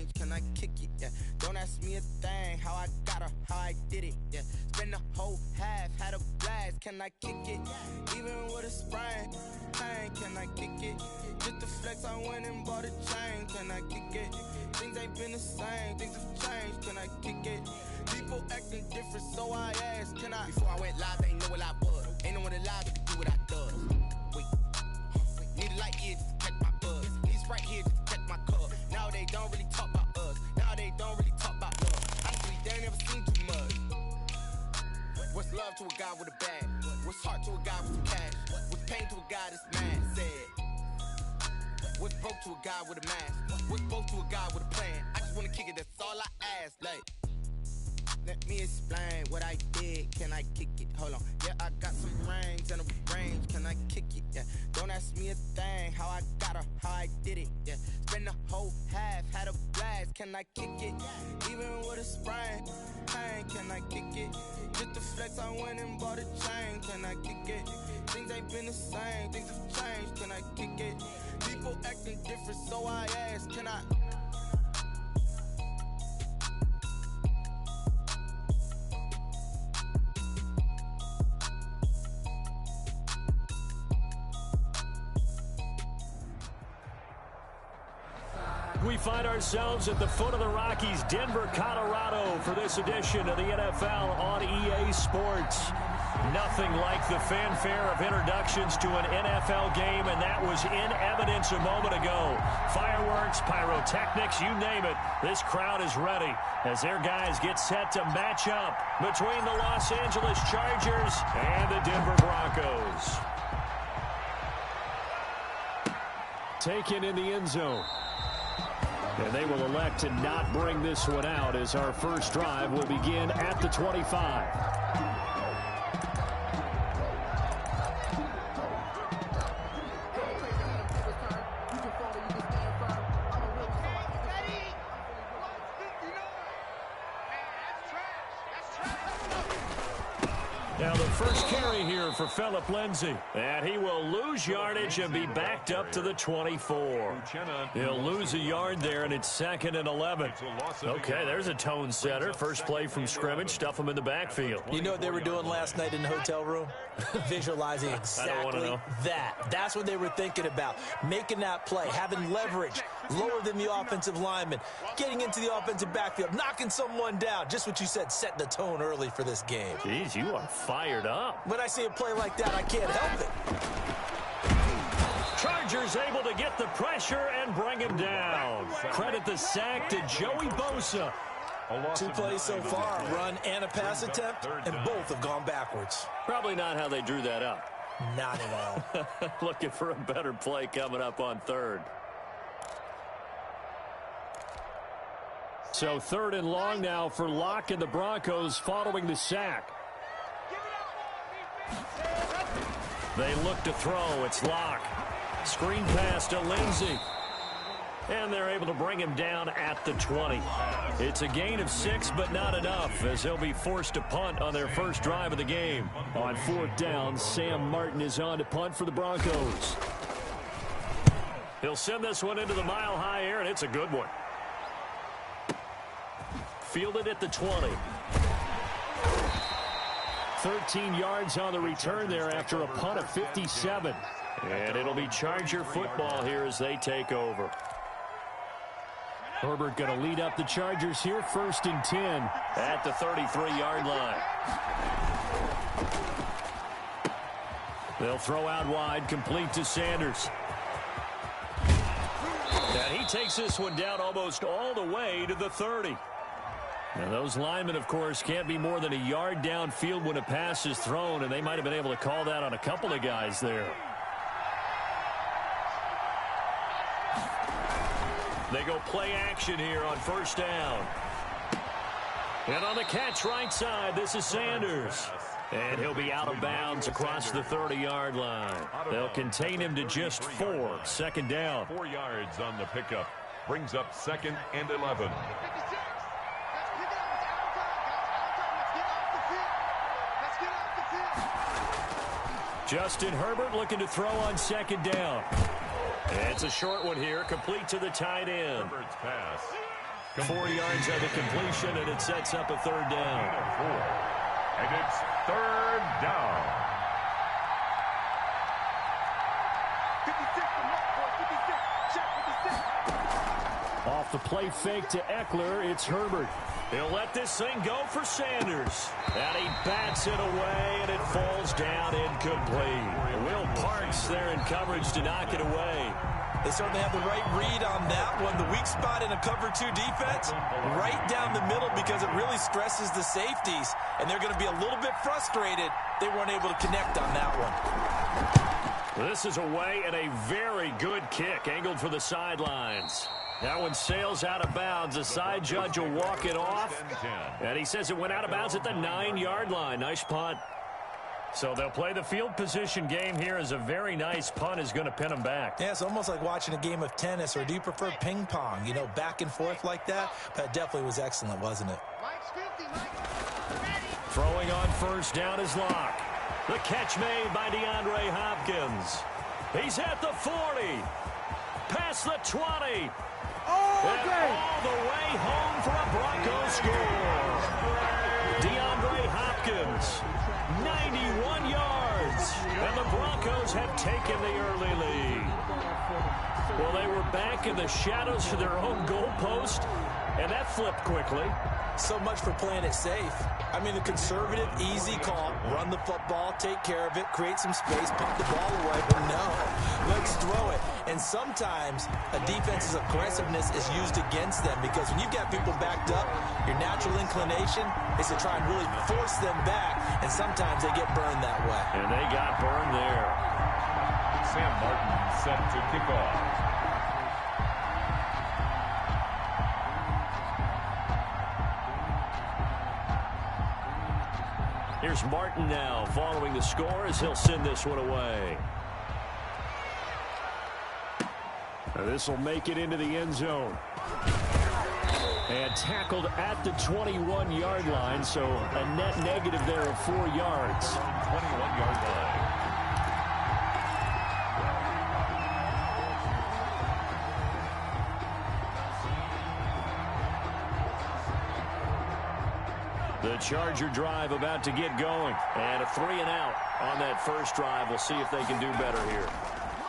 change, can I kick it? Yeah, don't ask me a thing, how I got her, how I did it. Yeah, spend the whole half, had a blast, can I kick it? Even with a sprain, pain, can I kick it? Just the flex, I went and bought a chain, can I kick it? Things ain't been the same, things have changed, can I kick it? People acting different, so I asked, can I? Before I went live, they know what I was. Ain't no one alive that can do what I does. Wait, need a light here just to catch my buzz. Need Sprite here just to catch my cup. Now they don't really talk about us. Now they don't really talk about love. Honestly, they ain't never seen too much. What's love to a guy with a bag? What's heart to a guy with some cash? What's pain to a guy that's mad? Said. What's broke to a guy with a mask? What's both to a guy with a plan? I just wanna kick it, that's all I ask. Like, let me explain what I did. Can I kick it? Hold on. Yeah, I got some rings and a range. Can I kick it? Yeah. Don't ask me a thing. How I got her, how I did it. Yeah. Spend the whole half, had a blast. Can I kick it? Even with a sprain, pain. Can I kick it? Just the flex, I went and bought a chain. Can I kick it? Things ain't been the same. Things have changed. Can I kick it? People acting different, so I ask, can I? We find ourselves at the foot of the Rockies, Denver, Colorado, for this edition of the NFL on EA Sports. Nothing like the fanfare of introductions to an NFL game, and that was in evidence a moment ago. Fireworks, pyrotechnics, you name it. This crowd is ready as their guys get set to match up between the Los Angeles Chargers and the Denver Broncos. Taken in the end zone. And they will elect to not bring this one out as our first drive will begin at the 25. Now the first carry here for Phillip Lindsay. And he will lose yardage and be backed up to the 24. He'll lose a yard there, and it's 2nd and 11. Okay, there's a tone setter. First play from scrimmage. Stuff him in the backfield. You know what they were doing last night in the hotel room? Visualizing exactly that. That's what they were thinking about. Making that play, having leverage, lower than the offensive lineman, getting into the offensive backfield, knocking someone down. Just what you said, setting the tone early for this game. Jeez, you are fired up. When I see a play like that, I can't help it. Chargers able to get the pressure and bring him down. Credit the sack to Joey Bosa. 2 plays so far, a run and a pass attempt, and both have gone backwards. Probably not how they drew that up. Not at all. Looking for a better play coming up on 3rd. So 3rd and long now for Locke and the Broncos following the sack. They look to throw. It's Locke. Screen pass to Lindsay. And they're able to bring him down at the 20. It's a gain of 6, but not enough, as they'll be forced to punt on their first drive of the game. On 4th down, Sam Martin is on to punt for the Broncos. He'll send this one into the mile-high air, and it's a good one. Fielded at the 20. 13 yards on the return there after a punt of 57. And it'll be Charger football here as they take over. Herbert going to lead up the Chargers here, 1st and 10 at the 33-yard line. They'll throw out wide, complete to Sanders. And he takes this one down almost all the way to the 30. Now those linemen, of course, can't be more than a yard downfield when a pass is thrown, and they might have been able to call that on a couple of guys there. They go play action here on 1st down. And on the catch right side, this is Sanders. And he'll be out of bounds across the 30-yard line. They'll contain him to just 4. 2nd down. 4 yards on the pickup. Brings up 2nd and 11. Justin Herbert looking to throw on 2nd down. It's a short one here, complete to the tight end. Herbert's pass 4 yards on the completion, and it sets up a third down. And it's third down. 56 to Mark, 56. Check 56. Off the play fake to Eckler, it's Herbert. He'll let this thing go for Sanders. And he bats it away, and it falls down incomplete. Will Parks there in coverage to knock it away. They certainly have the right read on that one. The weak spot in a cover 2 defense, right down the middle, because it really stresses the safeties, and they're going to be a little bit frustrated they weren't able to connect on that one. This is away, and a very good kick angled for the sidelines. That one sails out of bounds. The side judge will walk it off, and he says it went out of bounds at the 9-yard line. Nice punt. So they'll play the field position game here as a very nice punt is going to pin them back. Yeah, it's almost like watching a game of tennis, or do you prefer ping pong? You know, back and forth like that? But it definitely was excellent, wasn't it? Throwing on first down is Locke. The catch made by DeAndre Hopkins. He's at the 40. Past the 20. And all the way home for a Broncos score. DeAndre Hopkins, 91 yards. And the Broncos have taken the early lead. Well, they were back in the shadows for their own goalpost, and that flipped quickly. So much for playing it safe. I mean, the conservative, easy call, run the football, take care of it, create some space, pump the ball away, but no, let's throw it. And sometimes a defense's aggressiveness is used against them, because when you've got people backed up, your natural inclination is to try and really force them back, and sometimes they get burned that way. And they got burned there. Sam Martin set to kick off. Here's Martin now following the score as he'll send this one away. This will make it into the end zone. And tackled at the 21-yard line, so a net negative there of 4 yards. 21-yard line. The Charger drive about to get going. And a 3-and-out on that first drive. We'll see if they can do better here.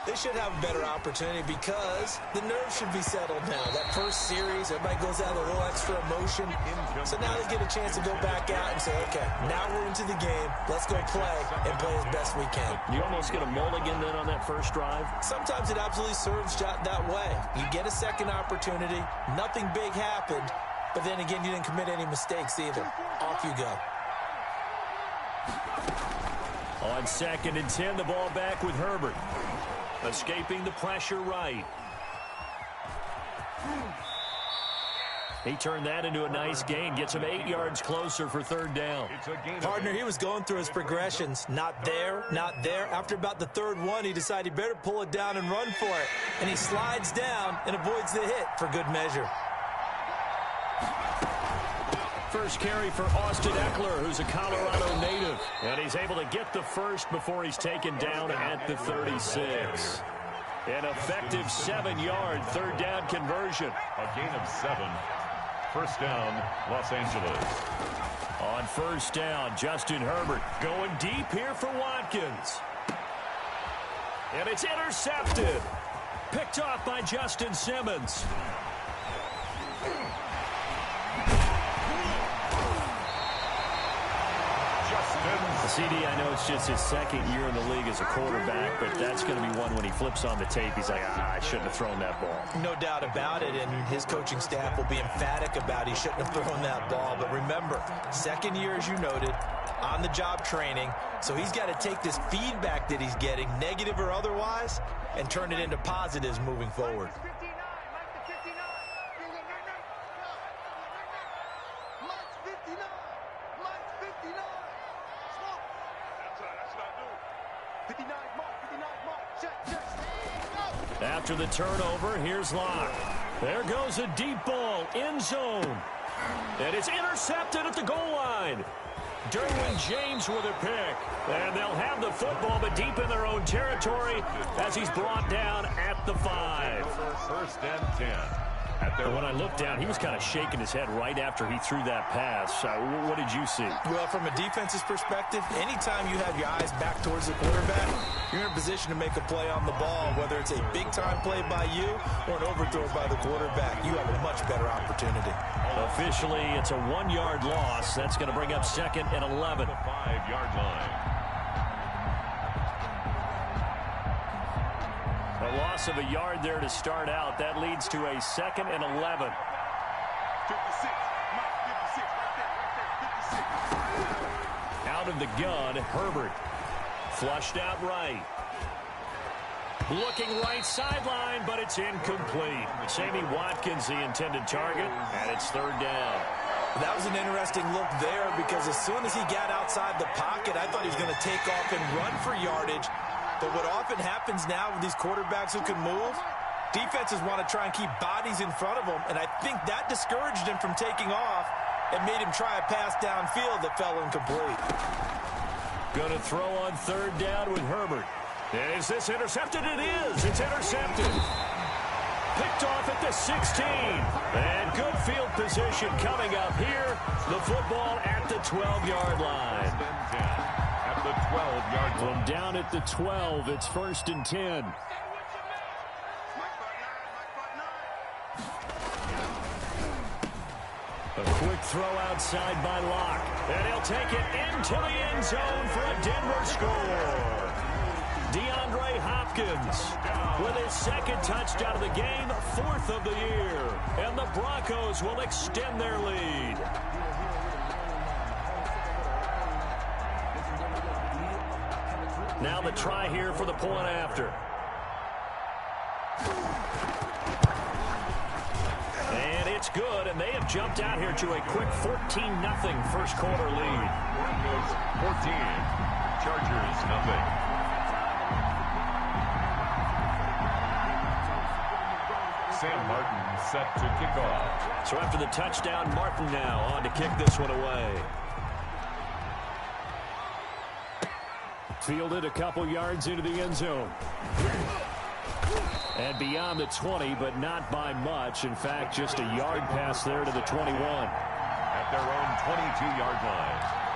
They should have a better opportunity, because the nerves should be settled now. That first series, everybody goes out with a little extra emotion. So now they get a chance to go back out and say, okay, now we're into the game. Let's go play and play as best we can. You almost get a mulligan then on that first drive? Sometimes it absolutely serves that way. You get a second opportunity. Nothing big happened. But then again, you didn't commit any mistakes either. Off you go. On 2nd and 10, the ball back with Herbert. Escaping the pressure right. He turned that into a nice gain. Gets him 8 yards closer for third down. Partner, he was going through his progressions. Not there, not there. After about the third one, he decided he better pull it down and run for it. And he slides down and avoids the hit for good measure. First carry for Austin Eckler, who's a Colorado native. And he's able to get the first before he's taken down at the 36. An effective 7-yard third down conversion. A gain of 7. First down, Los Angeles. On first down, Justin Herbert going deep here for Watkins. And it's intercepted. Picked off by Justin Simmons. CD, I know it's just his second year in the league as a quarterback, but that's going to be one when he flips on the tape. He's like, I shouldn't have thrown that ball. No doubt about it, and his coaching staff will be emphatic about he shouldn't have thrown that ball. But remember, second year, as you noted, on-the-job training, so he's got to take this feedback that he's getting, negative or otherwise, and turn it into positives moving forward. After the turnover, here's Locke. There goes a deep ball, end zone. And it's intercepted at the goal line. Derwin James with a pick. And they'll have the football, but deep in their own territory as he's brought down at the 5. First and 10. When I looked down, he was kind of shaking his head right after he threw that pass. What did you see? Well, from a defense's perspective, anytime you have your eyes back towards the quarterback, you're in a position to make a play on the ball, whether it's a big-time play by you or an overthrow by the quarterback. You have a much better opportunity. Officially, it's a 1-yard loss. That's going to bring up 2nd and 11. The 5-yard line. A loss of a yard there to start out. That leads to a 2nd and 11. 56. Out of the gun, Herbert. Flushed out right. Looking right sideline, but it's incomplete. Sammy Watkins, the intended target, and it's 3rd down. That was an interesting look there because as soon as he got outside the pocket, I thought he was going to take off and run for yardage. But what often happens now with these quarterbacks who can move, defenses want to try and keep bodies in front of them, and I think that discouraged him from taking off and made him try a pass downfield that fell incomplete. Going to throw on 3rd down with Herbert. Is this intercepted? It is. It's intercepted. Picked off at the 16. And good field position coming up here. The football at the 12-yard line. At the 12-yard line. From down at the 12, it's 1st and 10. A quick throw outside by Locke. And he'll take it into the end zone for a Denver score. DeAndre Hopkins with his 2nd touchdown of the game, 4th of the year. And the Broncos will extend their lead. Now the try here for the point after. And it's good, and they have jumped out here to a quick 14-0 first quarter lead. Broncos 14, Chargers nothing. Sam Martin set to kick off. So after the touchdown, Martin now on to kick this one away. Fielded a couple yards into the end zone. And beyond the 20, but not by much. In fact, just a yard pass there to the 21. At their own 22-yard line.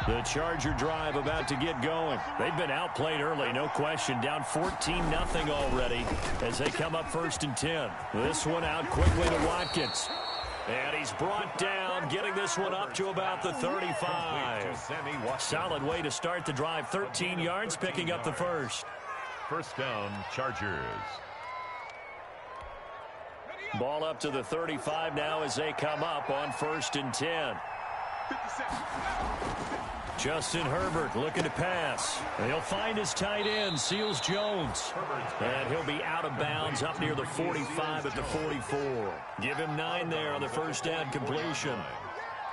The Charger drive about to get going. They've been outplayed early, no question. Down 14-0 already as they come up 1st and 10. This one out quickly to Watkins. And he's brought down, getting this one up to about the 35. Solid way to start the drive. 13 yards, picking up the first. First down, Chargers. Ball up to the 35 now as they come up on 1st and 10. Justin Herbert looking to pass. He'll find his tight end, Seals Jones. And he'll be out of bounds up near the 45 at the 44. Give him 9 there on the first down completion.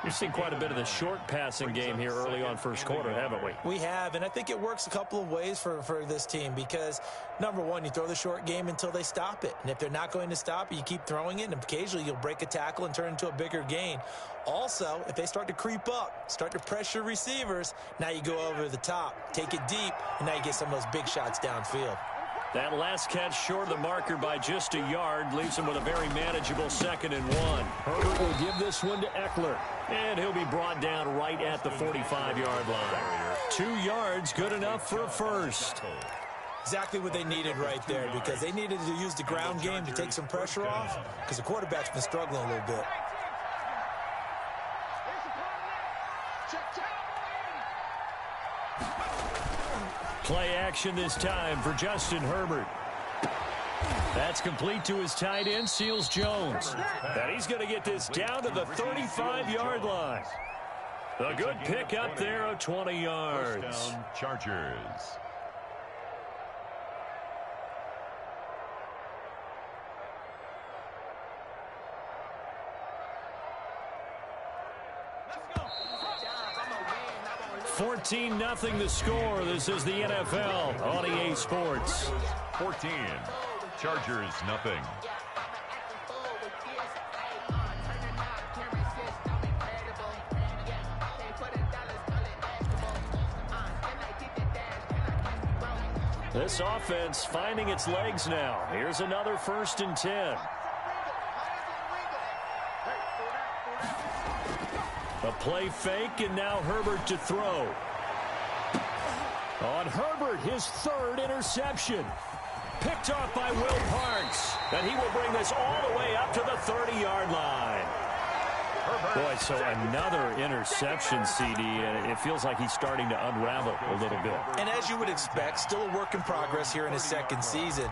We've seen quite a bit of the short passing game here early on first quarter, haven't we? We have, and I think it works a couple of ways for this team because, number one, you throw the short game until they stop it. And if they're not going to stop it, you keep throwing it, and occasionally you'll break a tackle and turn into a bigger gain. Also, if they start to creep up, start to pressure receivers, now you go over the top, take it deep, and now you get some of those big shots downfield. That last catch short of the marker by just a yard leaves him with a very manageable 2nd and 1. Herbert will give this one to Eckler. And he'll be brought down right at the 45-yard line. 2 yards, good enough for a first. Exactly what they needed right there because they needed to use the ground game to take some pressure off because the quarterback's been struggling a little bit. Play action this time for Justin Herbert. That's complete to his tight end, Seals Jones. And he's going to get this down to the 35-yard line. A good pick up there of 20 yards. First down, Chargers. Let's go. 14-0 the score. This is the NFL on EA Sports. 14. Chargers nothing. This offense finding its legs now. Here's another 1st and 10. A play fake, and now Herbert to throw. On Herbert, his 3rd interception. Picked off by Will Parks. And he will bring this all the way up to the 30-yard line. Boy, so another interception, CD, and it feels like he's starting to unravel a little bit. And as you would expect, still a work in progress here in his 2nd season.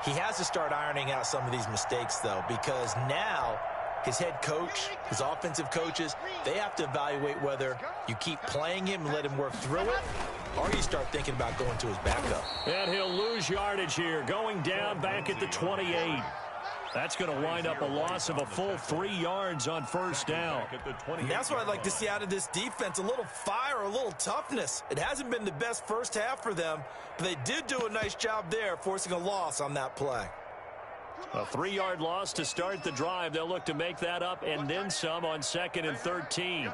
He has to start ironing out some of these mistakes, though, because now his head coach, his offensive coaches, they have to evaluate whether you keep playing him and let him work through it, or you start thinking about going to his backup. And he'll lose yardage here, going down back at the 28. That's going to wind up a loss of a full 3 yards on 1st down. And that's what I'd like to see out of this defense, a little fire, a little toughness. It hasn't been the best first half for them, but they did do a nice job there, forcing a loss on that play. A 3-yard loss to start the drive. They'll look to make that up and then some on 2nd and 13.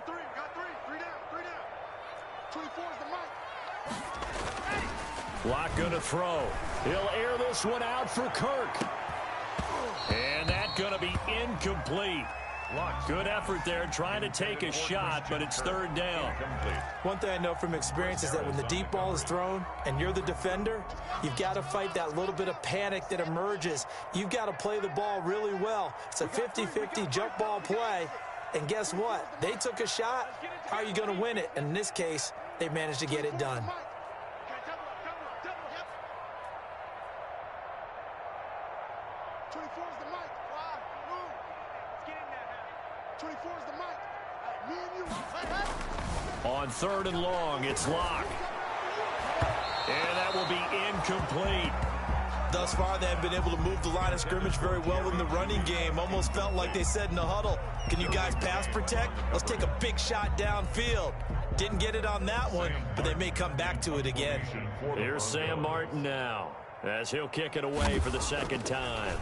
Lock going to throw. He'll air this one out for Kirk. And that's going to be incomplete. Good effort there trying to take a shot, but it's 3rd down. One thing I know from experience is that when the deep ball is thrown and you're the defender, you've got to fight that little bit of panic that emerges. You've got to play the ball really well. It's a 50-50 jump ball play. And guess what? They took a shot. How are you going to win it? And in this case, they managed to get it done. On 3rd and long, it's Locke. And that will be incomplete. Thus far, they have been able to move the line of scrimmage very well in the running game. Almost felt like they said in the huddle, can you guys pass protect? Let's take a big shot downfield. Didn't get it on that one, but they may come back to it again. Here's Sam Martin now, as he'll kick it away for the 2nd time.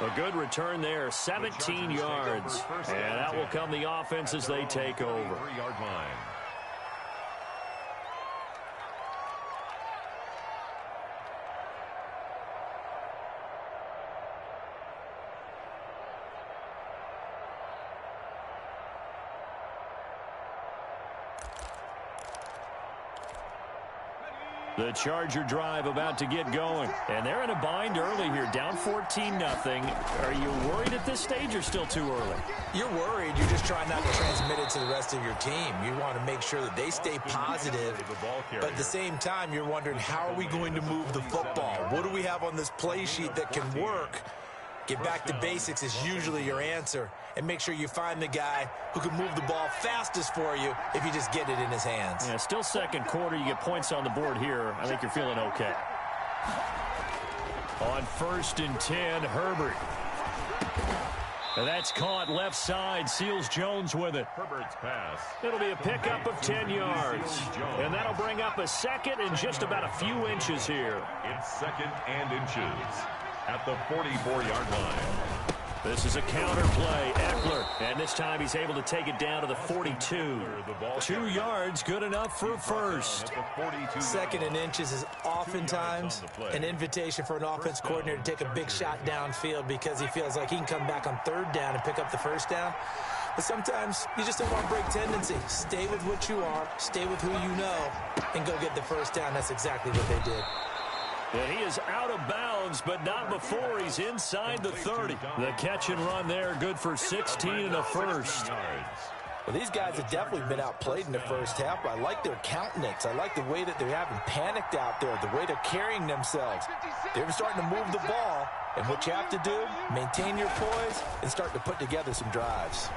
A good return there, 17 yards. And that will come the offense as they take over. 3-yard line. The Charger drive about to get going. And they're in a bind early here, down 14-0. Are you worried at this stage or still too early? You're worried. You're just trying not to transmit it to the rest of your team. You want to make sure that they stay positive. But at the same time, you're wondering, how are we going to move the football? What do we have on this play sheet that can work? Get back to basics is usually your answer. And make sure you find the guy who can move the ball fastest for you if you just get it in his hands. Yeah, still 2nd quarter. You get points on the board here. I think you're feeling okay. On 1st and 10, Herbert. And that's caught left side. Seals Jones with it. Herbert's pass. It'll be a pickup of 10 yards. And that'll bring up a 2nd and just about a few inches here. It's 2nd and inches at the 44-yard line. This is a counter play. Eckler. And this time he's able to take it down to the 42. 2 yards, good enough for a 1st. 2nd and inches is oftentimes an invitation for an offense coordinator to take a big shot downfield because he feels like he can come back on 3rd down and pick up the 1st down. But sometimes you just don't want to break tendency. Stay with what you are, stay with who you know, and go get the 1st down. That's exactly what they did. And he is out of bounds, but not before he's inside the 30. The catch and run there, good for 16 and a 1st. Well, these guys have definitely been outplayed in the first half, but I like their countenance. I like the way that they're having panicked out there, the way they're carrying themselves. They're starting to move the ball, and what you have to do, maintain your poise and start to put together some drives.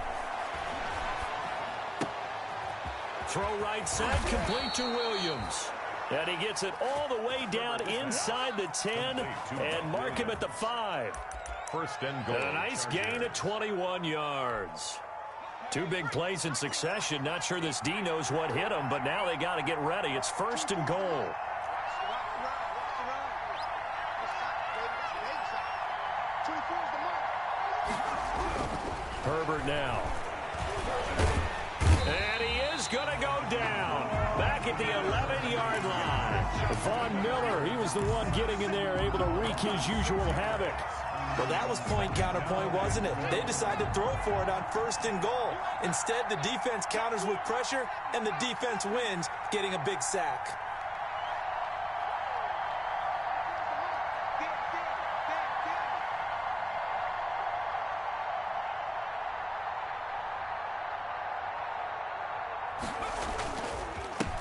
Throw right side, complete to Williams. And he gets it all the way down inside the 10 and mark him at the 5. 1st and goal. And a nice gain of 21 yards. 2 big plays in succession. Not sure this D knows what hit him, but now they got to get ready. It's 1st and goal. Herbert now. And he is going to go down. Back at the 11-yard line. Von Miller, he was the one getting in there, able to wreak his usual havoc. Well, that was point-counterpoint, wasn't it? They decided to throw for it on 1st and goal. Instead, the defense counters with pressure, and the defense wins, getting a big sack.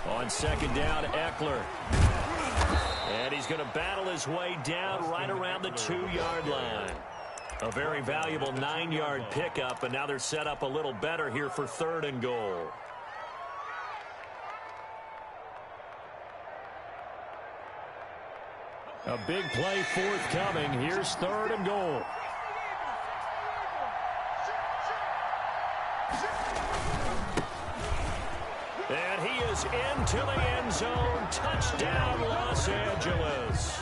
On 2nd down, Eckler. And he's going to battle his way down right around the 2-yard line. A very valuable 9-yard pickup, and now they're set up a little better here for 3rd and goal. A big play forthcoming. Here's 3rd and goal. And he is into the end zone. Touchdown, Los Angeles.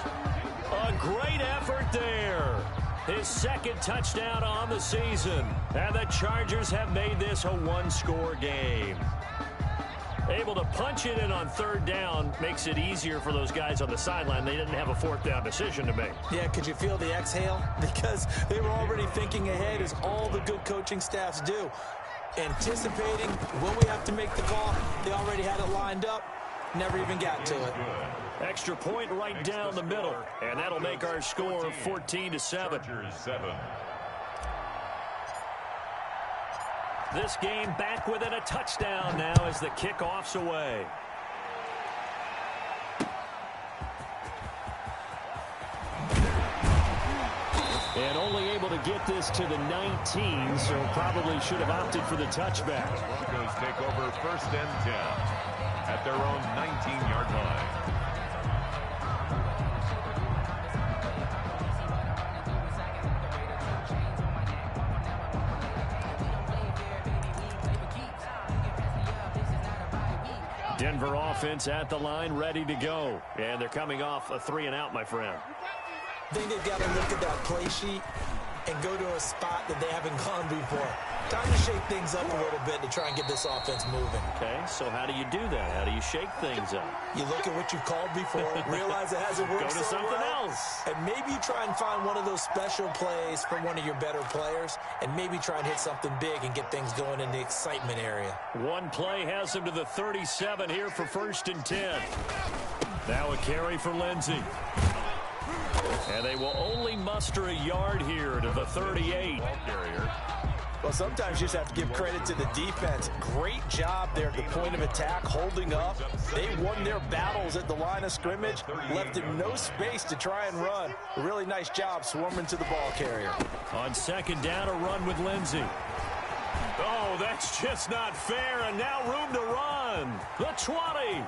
A great effort there. His 2nd touchdown on the season. And the Chargers have made this a 1-score game. Able to punch it in on 3rd down makes it easier for those guys on the sideline. They didn't have a 4th down decision to make. Yeah, could you feel the exhale? Because they were already thinking ahead, as all the good coaching staffs do. Anticipating when we have to make the call. They already had it lined up. Never even got to it. Extra point right down the middle. And that'll make our score 14-7. This game back within a touchdown now as the kickoff's away. And only able to get this to the 19, so probably should have opted for the touchback. Broncos take over 1st and 10 at their own 19-yard line. Denver offense at the line, ready to go. And they're coming off a 3-and-out, my friend. I think they've got to look at that play sheet and go to a spot that they haven't gone before. Time to shake things up a little bit to try and get this offense moving. Okay, so how do you do that? How do you shake things up? You look at what you've called before, realize it hasn't worked Go to so something well, else. and maybe you try and find one of those special plays from one of your better players, and maybe try and hit something big and get things going in the excitement area. One play has him to the 37 here for 1st and 10. Now a carry for Lindsey. And they will only muster a yard here to the 38. Well, sometimes you just have to give credit to the defense. Great job there at the point of attack, holding up. They won their battles at the line of scrimmage, left him no space to try and run. A really nice job swarming to the ball carrier. On 2nd down, a run with Lindsey. Oh, that's just not fair, and now room to run. The 20.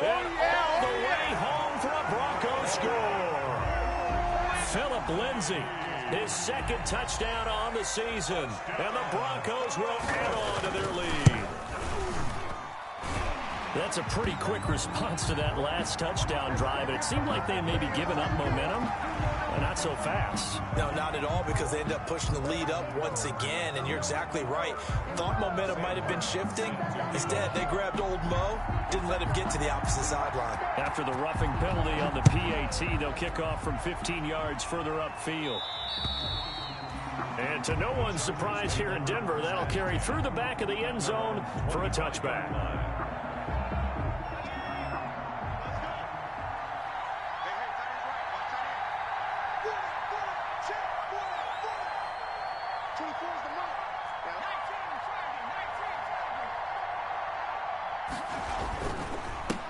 And all the way home for a Broncos score. Phillip Lindsay, his 2nd touchdown on the season, and the Broncos will add on to their lead. That's a pretty quick response to that last touchdown drive. It seemed like they may be giving up momentum, but not so fast. No, not at all, because they end up pushing the lead up once again, and you're exactly right. Thought momentum might have been shifting. Instead, they grabbed old Mo, didn't let him get to the opposite sideline. After the roughing penalty on the PAT, they'll kick off from 15 yards further upfield. And to no one's surprise here in Denver, that'll carry through the back of the end zone for a touchback.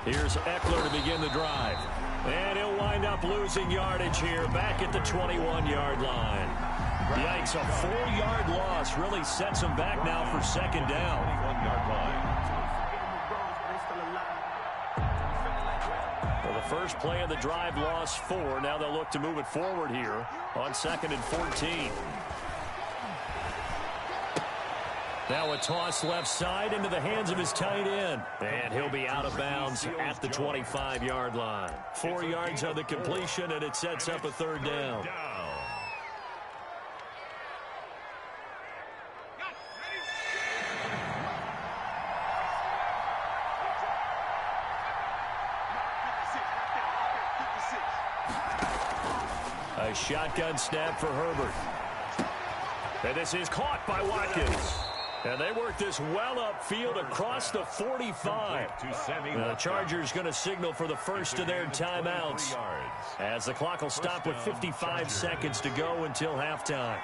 Here's Eckler to begin the drive. And he'll wind up losing yardage here back at the 21-yard line. Yikes, a 4-yard loss really sets him back now for 2nd down. Well, the first play of the drive lost 4. Now they'll look to move it forward here on 2nd and 14. Now a toss left side into the hands of his tight end. And he'll be out of bounds at the 25-yard line. 4 yards on the completion, and it sets up a 3rd down. A shotgun snap for Herbert. And this is caught by Watkins. And they work this well upfield across the 45. The Chargers going to signal for the first of their timeouts, as the clock will stop with 55 seconds to go until halftime.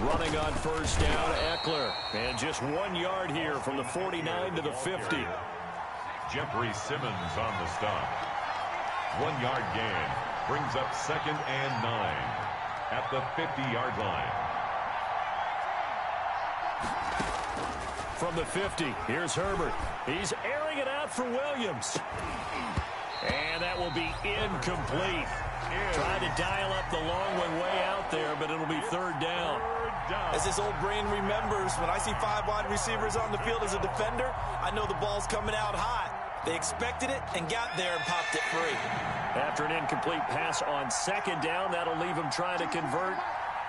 Running on first down, Eckler. And just 1 yard here from the 49 to the 50. Jeffrey Simmons on the stop. 1 yard gain. Brings up 2nd and 9 at the 50-yard line. From the 50, here's Herbert. He's airing it out for Williams. And that will be incomplete. Trying to dial up the long one way out there, but it'll be 3rd down. As this old brain remembers, when I see 5 wide receivers on the field as a defender, I know the ball's coming out hot. They expected it and got there and popped it free. After an incomplete pass on 2nd down, that'll leave him trying to convert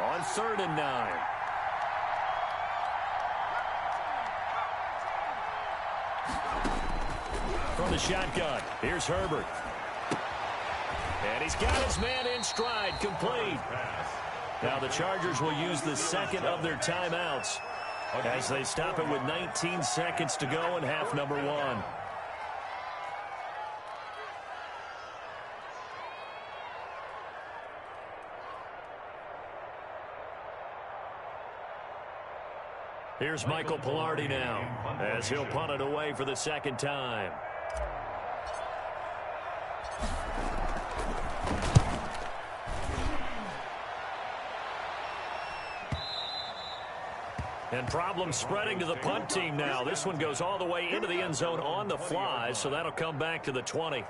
on 3rd and 9. From the shotgun, here's Herbert. And he's got his man in stride, complete. Now the Chargers will use the 2nd of their timeouts as they stop it with 19 seconds to go in half number 1. Here's Michael Pilardi now as he'll punt it away for the 2nd time. And problems spreading to the punt team now. This one goes all the way into the end zone on the fly, so that'll come back to the 20.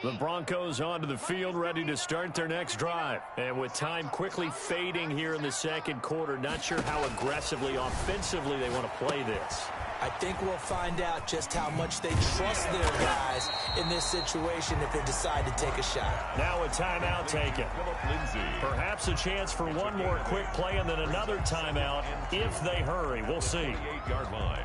The Broncos onto the field, ready to start their next drive. And with time quickly fading here in the 2nd quarter, not sure how aggressively, offensively they want to play this. I think we'll find out just how much they trust their guys in this situation if they decide to take a shot. Now a timeout taken. Perhaps a chance for one more quick play and then another timeout if they hurry. We'll see. 8-yard line.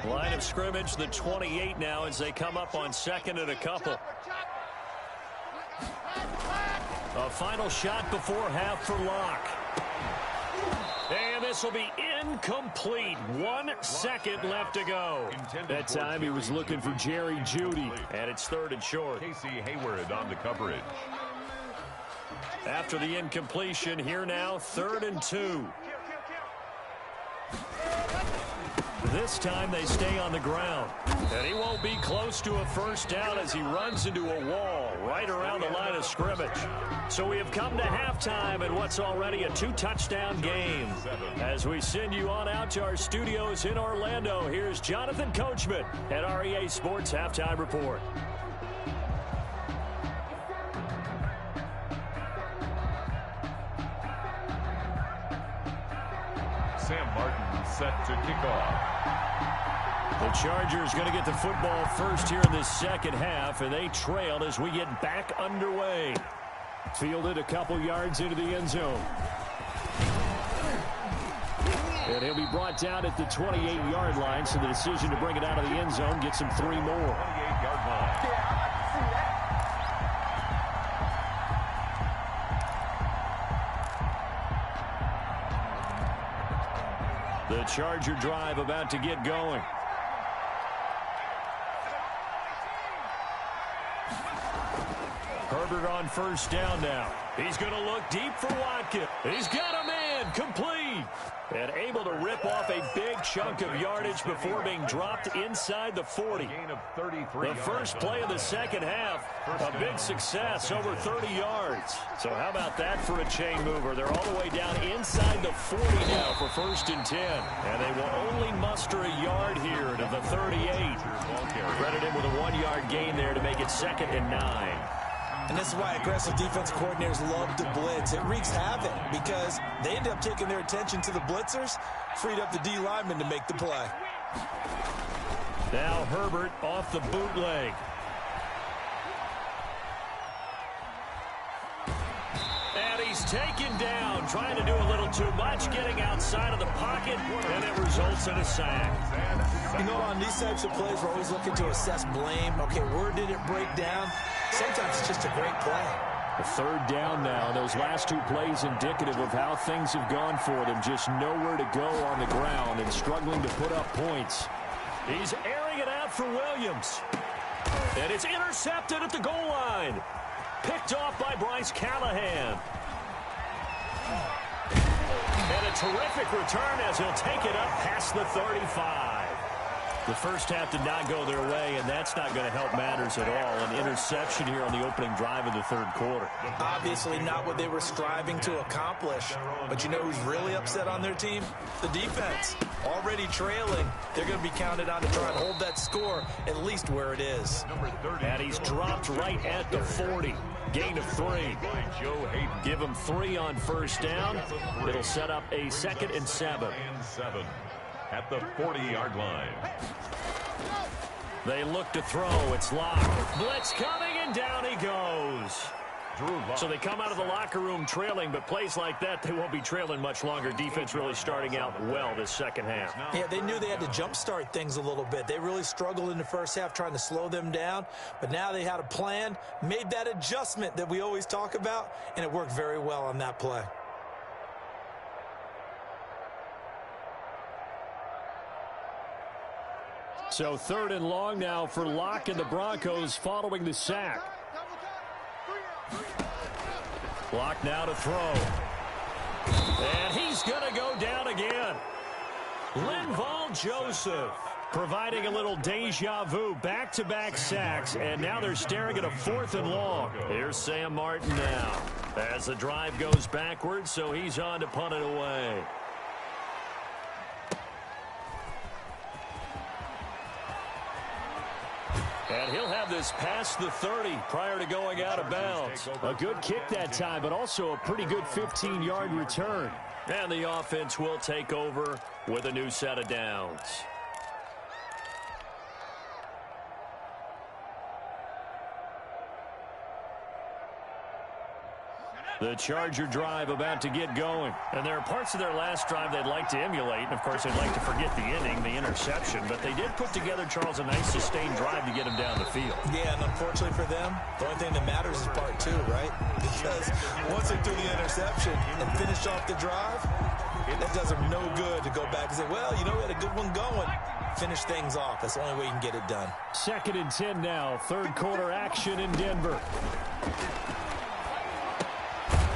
Line of scrimmage, the 28 now as they come up on 2nd and a couple. A final shot before half for Locke. And this will be incomplete. 1 second left to go. That time he was looking for Jerry Jeudy, and it's 3rd and short. Casey Hayward on the coverage. After the incompletion, here now, 3rd and 2. This time they stay on the ground. And he won't be close to a first down as he runs into a wall right around the line of scrimmage. So we have come to halftime in what's already a 2-touchdown game. As we send you on out to our studios in Orlando, here's Jonathan Coachman at REA Sports Halftime Report. Sam Martin set to kick off. The Chargers going to get the football first here in this 2nd half, and they trail as we get back underway. Fielded a couple yards into the end zone. And he'll be brought down at the 28-yard line, so the decision to bring it out of the end zone gets him 3 more. 28-yard line. The Charger drive about to get going. Herbert on first down now. He's going to look deep for Watkins. He's got him in. And complete. And able to rip off a big chunk of yardage before being dropped inside the 40. The first play of the second half, a big success, over 30 yards. So how about that for a chain mover? They're all the way down inside the 40 now for 1st and 10. And they will only muster a yard here to the 38. Credited with a 1-yard gain there to make it 2nd and 9. And this is why aggressive defensive coordinators love to blitz. It wreaks havoc because they end up taking their attention to the blitzers, freed up the D lineman to make the play. Now Herbert off the bootleg. And he's taken down, trying to do a little too much, getting outside of the pocket, and it results in a sack. You know, on these types of plays, we're always looking to assess blame. Okay, where did it break down? Sometimes it's just a great play. A 3rd down now. Those last 2 plays indicative of how things have gone for them. Just nowhere to go on the ground and struggling to put up points. He's airing it out for Williams. And it's intercepted at the goal line. Picked off by Bryce Callahan. And a terrific return as he'll take it up past the 35. The first half did not go their way, and that's not going to help matters at all. An interception here on the opening drive of the 3rd quarter. Obviously not what they were striving to accomplish. But you know who's really upset on their team? The defense. Already trailing. They're going to be counted on to try and hold that score at least where it is. And he's dropped right at the 40. Gain of 3. Give him 3 on 1st down. It'll set up a 2nd and 7. At the 40-yard line. They look to throw. It's locked. Blitz coming, and down he goes. So they come out of the locker room trailing, but plays like that, they won't be trailing much longer. Defense really starting out well this second half. Yeah, they knew they had to jumpstart things a little bit. They really struggled in the first half trying to slow them down, but now they had a plan, made that adjustment that we always talk about, and it worked very well on that play. So 3rd and long now for Locke and the Broncos following the sack. Locke now to throw. And he's going to go down again. Linval Joseph providing a little deja vu, back-to-back sacks, and now they're staring at a 4th and long. Here's Sam Martin now as the drive goes backwards, so he's on to punt it away. And he'll have this past the 30 prior to going out of bounds. A good kick that time, but also a pretty good 15-yard return. And the offense will take over with a new set of downs. The Charger drive about to get going. And there are parts of their last drive they'd like to emulate. And, of course, they'd like to forget the inning, the interception. But they did put together, Charles, a nice sustained drive to get him down the field. Yeah, and unfortunately for them, the only thing that matters is part 2, right? Because once they threw the interception and finished off the drive, that does them no good to go back and say, well, you know, we had a good one going. Finish things off. That's the only way you can get it done. 2nd and 10 now. 3rd quarter action in Denver.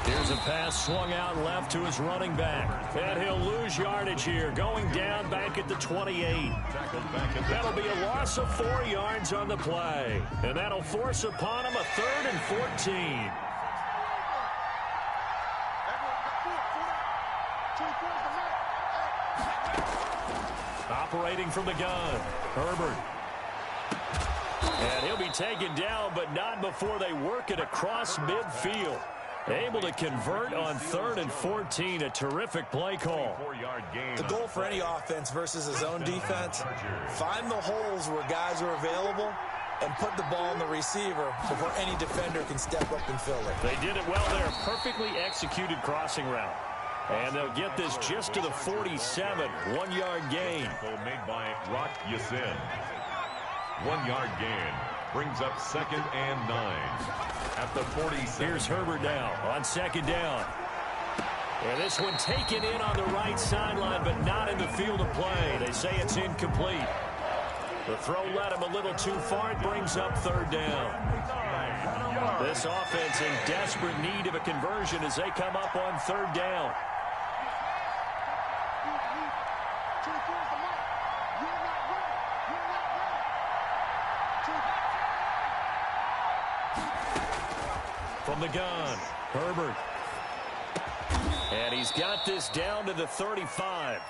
Here's a pass swung out left to his running back. And he'll lose yardage here, going down back at the 28. That'll be a loss of 4 yards on the play. And that'll force upon him a 3rd and 14. Operating from the gun, Herbert. And he'll be taken down, but not before they work it across midfield. Able to convert on 3rd and 14. A terrific play call. The goal for any offense versus a zone defense, find the holes where guys are available and put the ball in the receiver before any defender can step up and fill it. They did it well there. Perfectly executed crossing route. And they'll get this just to the 47. 1-yard gain. Made by Rock Yassin. 1-yard gain. Brings up 2nd and 9 at the 47. Here's Herbert now on 2nd down. And this one taken in on the right sideline, but not in the field of play. They say it's incomplete. The throw led him a little too far. It brings up 3rd down. This offense in desperate need of a conversion as they come up on 3rd down. from the gun. Herbert. And he's got this down to the 35.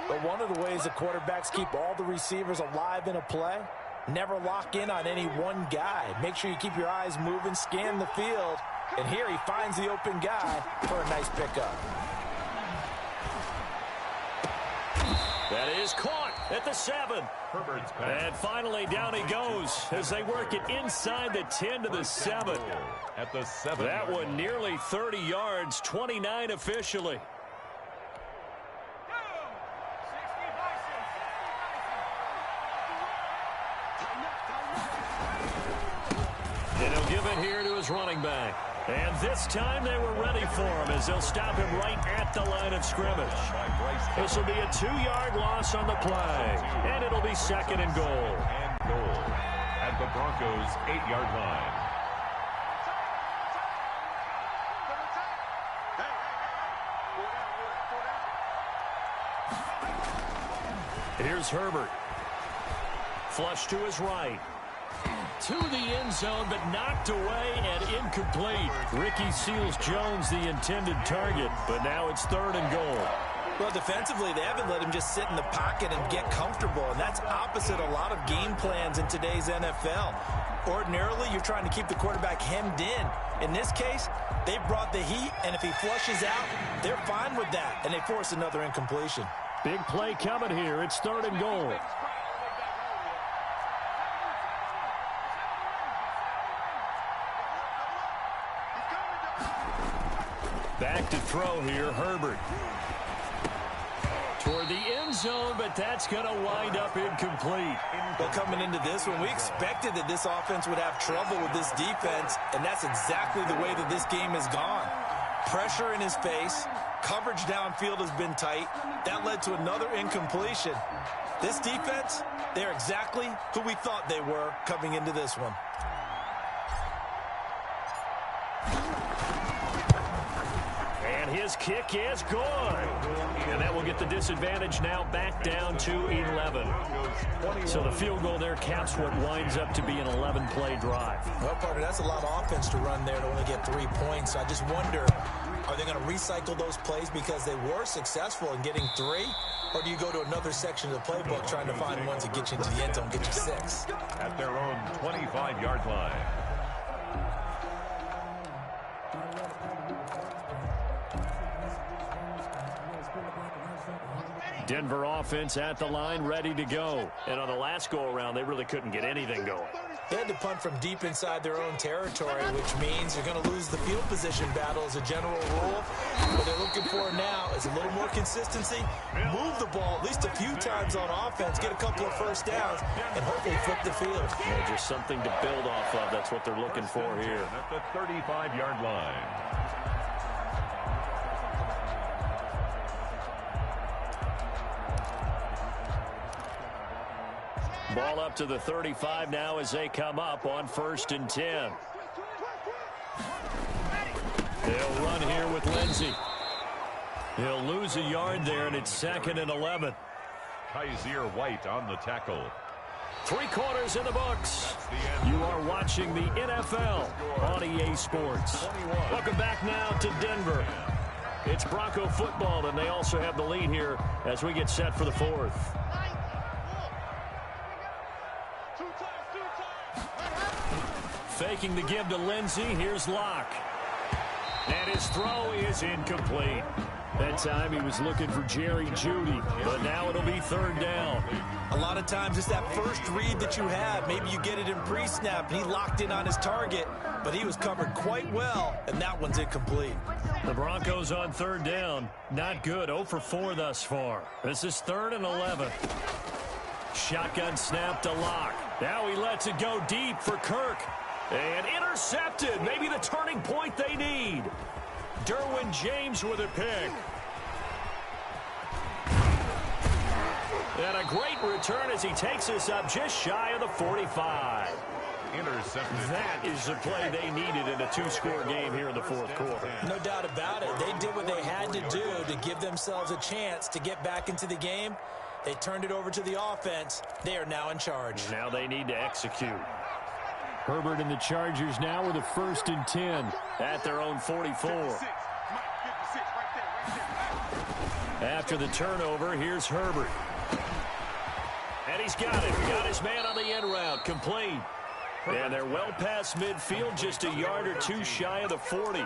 But one of the ways the quarterbacks keep all the receivers alive in a play, never lock in on any one guy. Make sure you keep your eyes moving, scan the field. And here he finds the open guy for a nice pickup. That is caught at the 7. And finally down he goes as they work it inside the 10 to the 7. At the 7. That one nearly 30 yards, 29 officially. And he'll give it here to his running back. And this time they were ready for him as they'll stop him right at the line of scrimmage. This will be a 2-yard loss on the play. And it'll be 2nd and goal. And goal at the Broncos' 8-yard line. Here's Herbert. Flush to his right. To the end zone, but knocked away and incomplete. Ricky Seals-Jones, the intended target, but now it's 3rd and goal. Well, defensively, they haven't let him just sit in the pocket and get comfortable, and that's opposite a lot of game plans in today's NFL. Ordinarily, you're trying to keep the quarterback hemmed in. In this case, they brought the heat, and if he flushes out, they're fine with that, and they force another incompletion. Big play coming here. It's 3rd and goal. Back to throw here, Herbert. Toward the end zone, but that's going to wind up incomplete. Well, coming into this one, we expected that this offense would have trouble with this defense, and that's exactly the way that this game has gone. Pressure in his face, coverage downfield has been tight. That led to another incompletion. This defense, they're exactly who we thought they were coming into this one. His kick is good. And that will get the disadvantage now back down to 11. So the field goal there caps what winds up to be an 11-play drive. Well, partner, that's a lot of offense to run there to only get 3 points. I just wonder, are they going to recycle those plays because they were successful in getting 3? Or do you go to another section of the playbook trying to find ones that get you into the end zone, get you 6? At their own 25-yard line. Denver offense at the line, ready to go. And on the last go-around, they really couldn't get anything going. They had to punt from deep inside their own territory, which means they're going to lose the field position battle as a general rule. What they're looking for now is a little more consistency, move the ball at least a few times on offense, get a couple of first downs, and hopefully flip the field. Yeah, just something to build off of. That's what they're looking for here. At the 35-yard line. Ball up to the 35 now as they come up on 1st and 10. They'll run here with Lindsey. He'll lose a yard there, and it's 2nd and 11. Kaiser White on the tackle. 3 quarters in the books. You are watching the NFL on EA Sports. Welcome back now to Denver. It's Bronco football, and they also have the lead here as we get set for the 4th. Faking the give to Lindsey. Here's Locke. And his throw is incomplete. That time he was looking for Jerry Jeudy, but now it'll be 3rd down. A lot of times it's that first read that you have. Maybe you get it in pre-snap, and he locked in on his target, but he was covered quite well, and that one's incomplete. The Broncos on 3rd down. Not good. 0 for 4 thus far. This is 3rd and 11. Shotgun snap to Locke. Now he lets it go deep for Kirk. And intercepted. Maybe the turning point they need. Derwin James with a pick. And a great return as he takes us up just shy of the 45. Intercepted. That is the play they needed in a 2-score game here in the 4th quarter. No doubt about it. They did what they had to do to give themselves a chance to get back into the game. They turned it over to the offense. They are now in charge. Now they need to execute. Herbert and the Chargers now with a 1st and 10 at their own 44. After the turnover, here's Herbert. And he's got it. Got his man on the end route. Complete. And they're well past midfield, just a yard or two shy of the 40.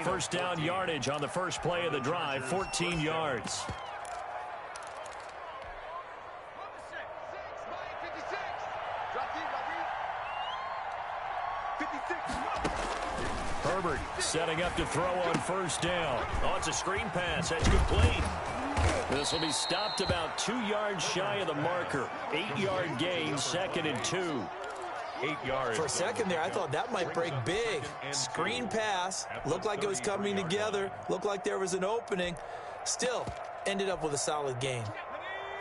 First down yardage on the first play of the drive, 14 yards. Herbert setting up to throw on first down. Oh, it's a screen pass. That's complete. This will be stopped about 2 yards shy of the marker. 8-yard gain, 2nd and 2. 8 yards. For a second there, I thought that might break big. Screen pass. Looked like it was coming together. Looked like there was an opening. Still, ended up with a solid gain.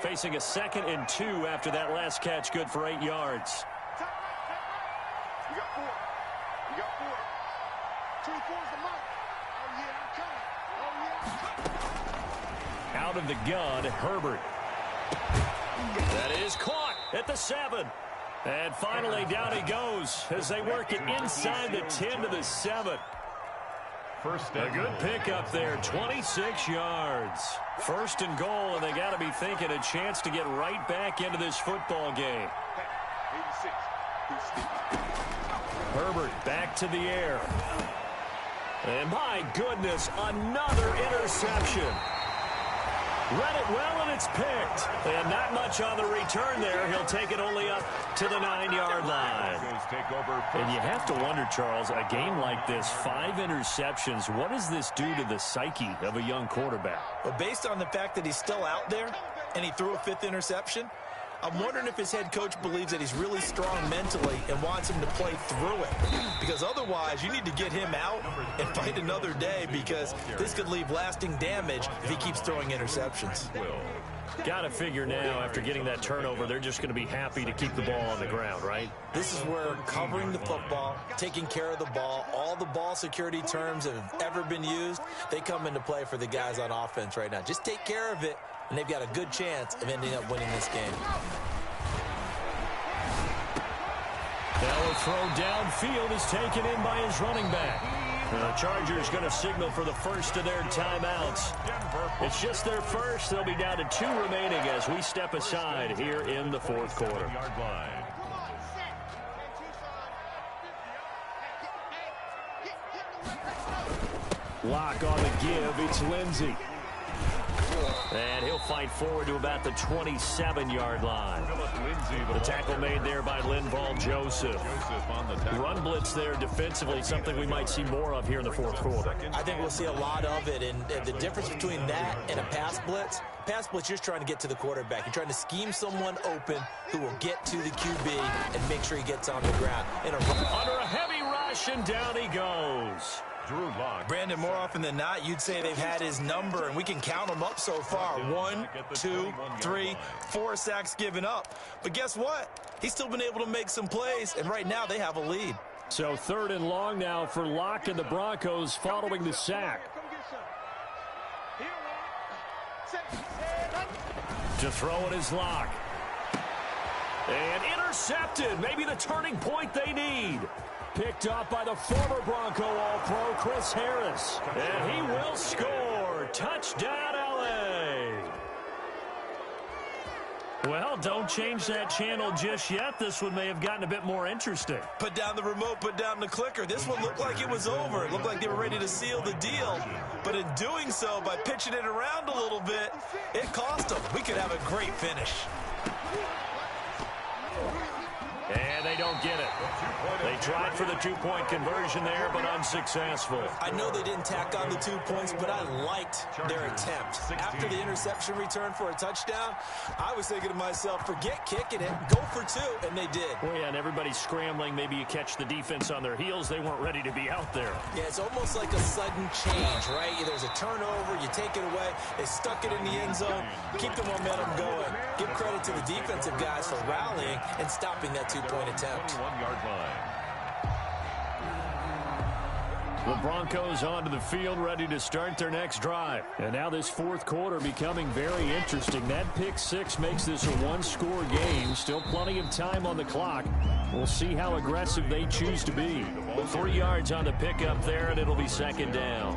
Facing a 2nd and 2 after that last catch, good for 8 yards. You got 4. You got 4. 2 4's the mark. Oh, yeah, I'm coming. Oh, yeah, I'm coming. Out of the gun, Herbert. That is caught at the 7. And finally, down he goes as they work it inside the 10 to the 7. First A good pickup there, 26 yards. 1st and goal, and they got to be thinking a chance to get right back into this football game. 86. Herbert back to the air. And my goodness, another interception. Read it well, and it's picked. And not much on the return there. He'll take it only up to the 9-yard line. And you have to wonder, Charles, a game like this, 5 interceptions, what does this do to the psyche of a young quarterback? Well, based on the fact that he's still out there and he threw a 5th interception, I'm wondering if his head coach believes that he's really strong mentally and wants him to play through it. Because otherwise, you need to get him out and fight another day, because this could leave lasting damage if he keeps throwing interceptions. Got to figure now, after getting that turnover, they're just going to be happy to keep the ball on the ground, right? This is where covering the football, taking care of the ball, all the ball security terms that have ever been used, they come into play for the guys on offense right now. Just take care of it, and they've got a good chance of ending up winning this game. Now a throw downfield is taken in by his running back. The Chargers going to signal for the first of their timeouts. It's just their first. They'll be down to 2 remaining as we step aside here in the 4th quarter. Lock on the give. It's Lindsey. And he'll fight forward to about the 27-yard line. The tackle made there by Linval Joseph. Run blitz there defensively, something we might see more of here in the 4th quarter. I think we'll see a lot of it, and the difference between that and a pass blitz, you're just trying to get to the quarterback. You're trying to scheme someone open who will get to the QB and make sure he gets on the ground. Under a heavy rush, and down he goes. Brandon, more often than not, you'd say they've had his number, and we can count them up so far. 1, 2, 3, 4 sacks given up. But guess what? He's still been able to make some plays, and right now they have a lead. So 3rd and long now for Locke and the Broncos following the sack. To throw it is Locke. And intercepted. Maybe the turning point they need. Picked up by the former Bronco All-Pro, Chris Harris. And he will score. Touchdown, L.A. Well, don't change that channel just yet. This one may have gotten a bit more interesting. Put down the remote, put down the clicker. This one looked like it was over. It looked like they were ready to seal the deal. But in doing so, by pitching it around a little bit, it cost them. We could have a great finish. And they don't get it. They tried for the 2-point conversion there, but unsuccessful. I know they didn't tack on the 2 points, but I liked their attempt. After the interception return for a touchdown, I was thinking to myself, forget kicking it, go for 2, and they did. Well, yeah, and everybody's scrambling. Maybe you catch the defense on their heels. They weren't ready to be out there. Yeah, it's almost like a sudden change, right? There's a turnover, you take it away, they stuck it in the end zone, keep the momentum going. Give credit to the defensive guys for rallying and stopping that 2-point attempt. 21-yard line. The Broncos onto the field, ready to start their next drive. And now this 4th quarter becoming very interesting. That pick 6 makes this a 1-score game. Still plenty of time on the clock. We'll see how aggressive they choose to be. 3 yards on the pickup there, and it'll be second down.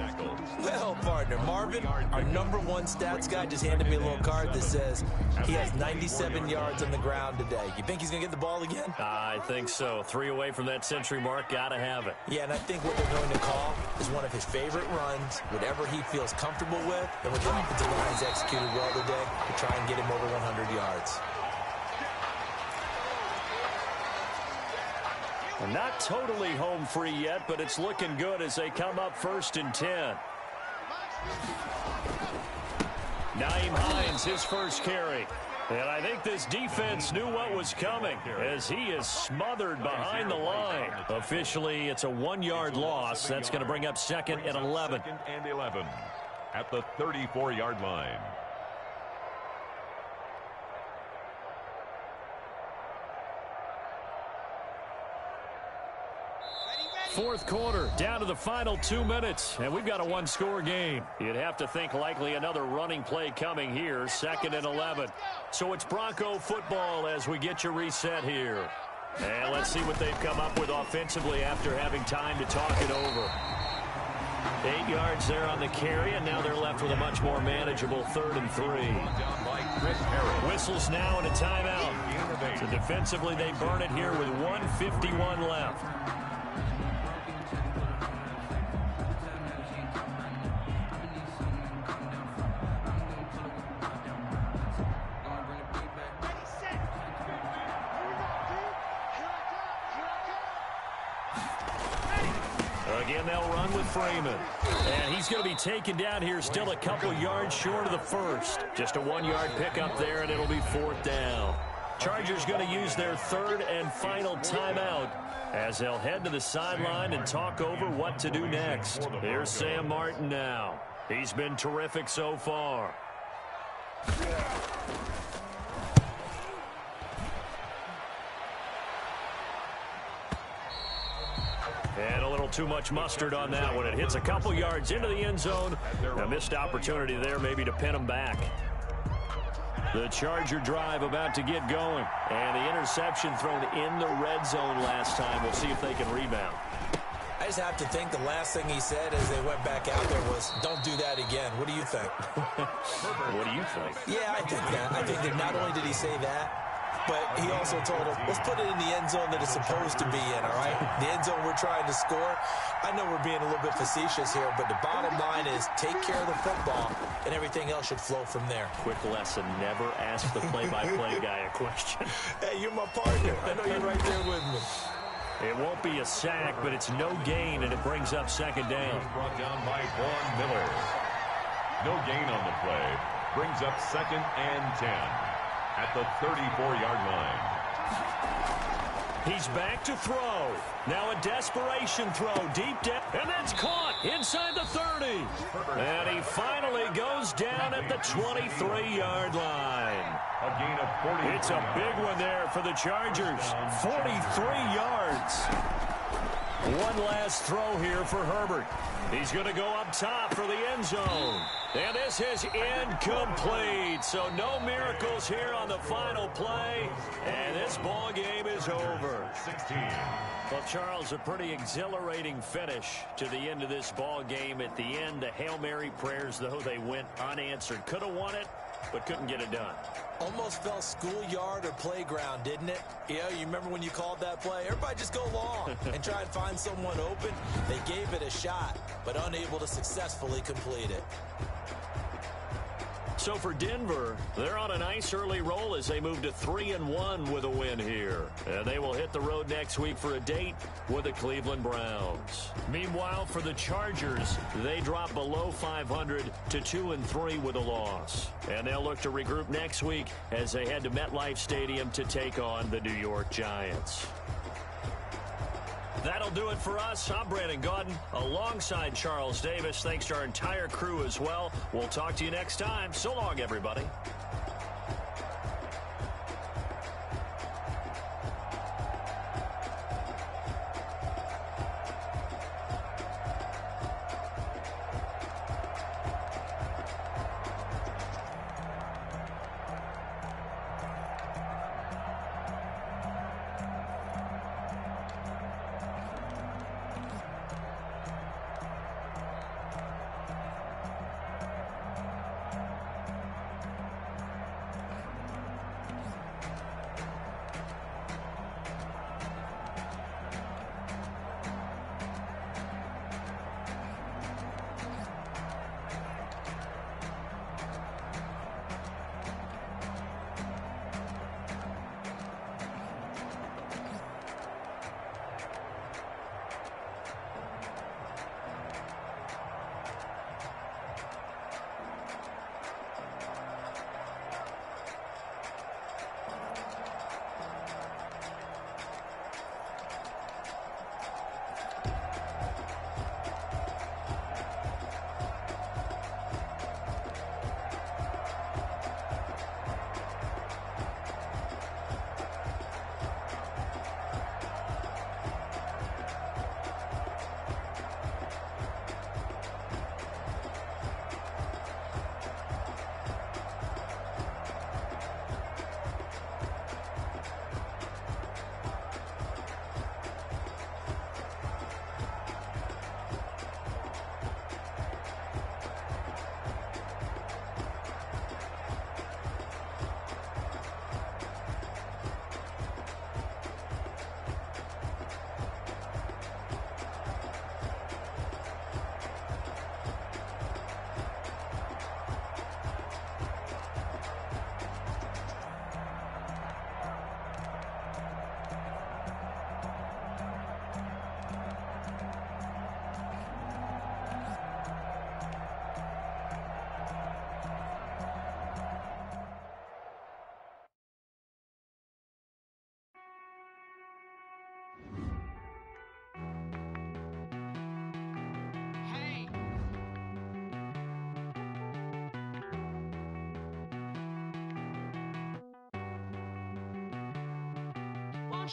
Well, partner, Marvin, our #1 stats guy, just handed me a little card that says he has 97 yards on the ground today. You think he's going to get the ball again? I think so. 3 away from that century mark. Got to have it. Yeah, and I think what they're going to call is one of his favorite runs, whatever he feels comfortable with, and what the offensive line has executed well today to try and get him over 100 yards. Not totally home free yet, but it's looking good as they come up 1st and 10. Nyheim Hines, his first carry. And I think this defense knew what was coming as he is smothered behind the line. Officially, it's a 1-yard loss. That's going to bring up 2nd and 11. 2nd and 11 at the 34-yard line. Fourth quarter, down to the final 2 minutes, and we've got a 1-score game. You'd have to think likely another running play coming here, 2nd and 11. So it's Bronco football as we get you reset here. And let's see what they've come up with offensively after having time to talk it over. 8 yards there on the carry, and now they're left with a much more manageable 3rd and 3. Whistles now and a timeout. So defensively, they burn it here with 1:51 left. Again, they'll run with Freeman. And he's going to be taken down here still a couple yards short of the first. Just a 1-yard pickup there, and it'll be 4th down. Chargers going to use their 3rd and final timeout as they'll head to the sideline and talk over what to do next. Here's Sam Martin now. He's been terrific so far. And a little too much mustard on that one. It hits a couple yards into the end zone. A missed opportunity there maybe to pin them back. The Charger drive about to get going. And the interception thrown in the red zone last time. We'll see if they can rebound. I just have to think the last thing he said as they went back out there was, don't do that again. What do you think? What do you think? Yeah, I think that. I think that not only did he say that, but he also told him, let's put it in the end zone that it's supposed to be in, all right? The end zone we're trying to score. I know we're being a little bit facetious here, but the bottom line is take care of the football, and everything else should flow from there. Quick lesson, never ask the play-by-play guy a question. Hey, you're my partner. I know you're right there with me. It won't be a sack, but it's no gain, and it brings up 2nd down. Brought down by Vaughn Miller. No gain on the play. Brings up 2nd and 10 at the 34-yard line. He's back to throw. Now a desperation throw deep down, and that's caught inside the 30. And he finally goes down at the 23-yard line. A gain of 40. It's a big one there for the Chargers. 43 yards. One last throw here for Herbert. He's going to go up top for the end zone. And this is incomplete. So no miracles here on the final play. And this ball game is over. 16. Well, Charles, a pretty exhilarating finish to the end of this ball game. At the end, the Hail Mary prayers, though, they went unanswered. Could have won it, but couldn't get it done. Almost felt schoolyard or playground, didn't it? Yeah, you remember when you called that play? Everybody just go long and try and find someone open. They gave it a shot, but unable to successfully complete it. So for Denver, they're on a nice early roll as they move to 3-1 with a win here. And they will hit the road next week for a date with the Cleveland Browns. Meanwhile, for the Chargers, they drop below 500 to 2-3 with a loss. And they'll look to regroup next week as they head to MetLife Stadium to take on the New York Giants. That'll do it for us. I'm Brandon Gaudin alongside Charles Davis. Thanks to our entire crew as well. We'll talk to you next time. So long, everybody.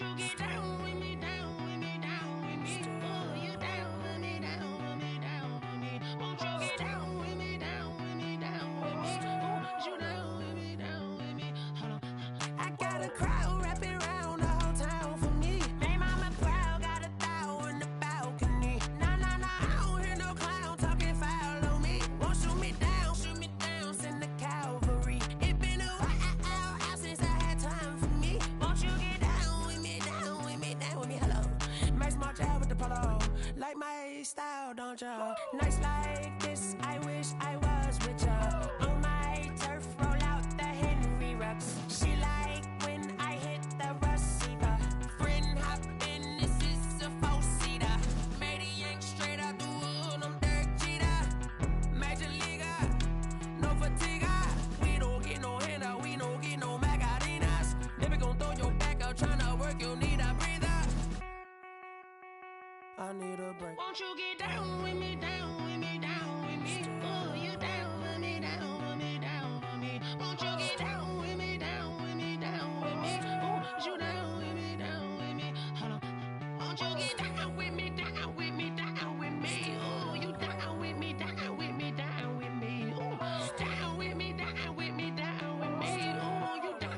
Won't you get down with me, down with me, down with me? Oh, you down with me, down with me, down with me. Won't you get down with me, down with me, down with me? Oh, you down with me, down with me? Hold on. I got a crowd wrapping around the whole town for me. Hey, mama proud, got a thou in the balcony. Nah, nah, nah, I don't hear no clown talking foul on me. Won't shoot me down, send the cavalry. It been a while since I had time for me. Won't you get down with me, down with me, down with me? Hello. Max March out with the polo. Like my style, don't ya? Nights like this, I wish I was with ya. On my turf, roll out the Henry Rux. She like when I hit the receiver. Friend hop in, this is a four-seater. Made a yank straight out the wood, I'm Derek Jeter. Major leaguer, no fatigue. We don't get no handout, we don't get no Magarinas. Never gon' throw your back out, tryna work, you need a breather. I need a break. Won't you get down with me, down with me, down with me? Oh, you down with me, down with me, down with me? Won't you get down with me, down with me, down with me? Oh, you down with me, down with me? Hold on. Won't you get down with me, down with me, down with me? Oh, you down with me, down with me, down with me? Oh, down with me, down with me, down with me? Oh, you down.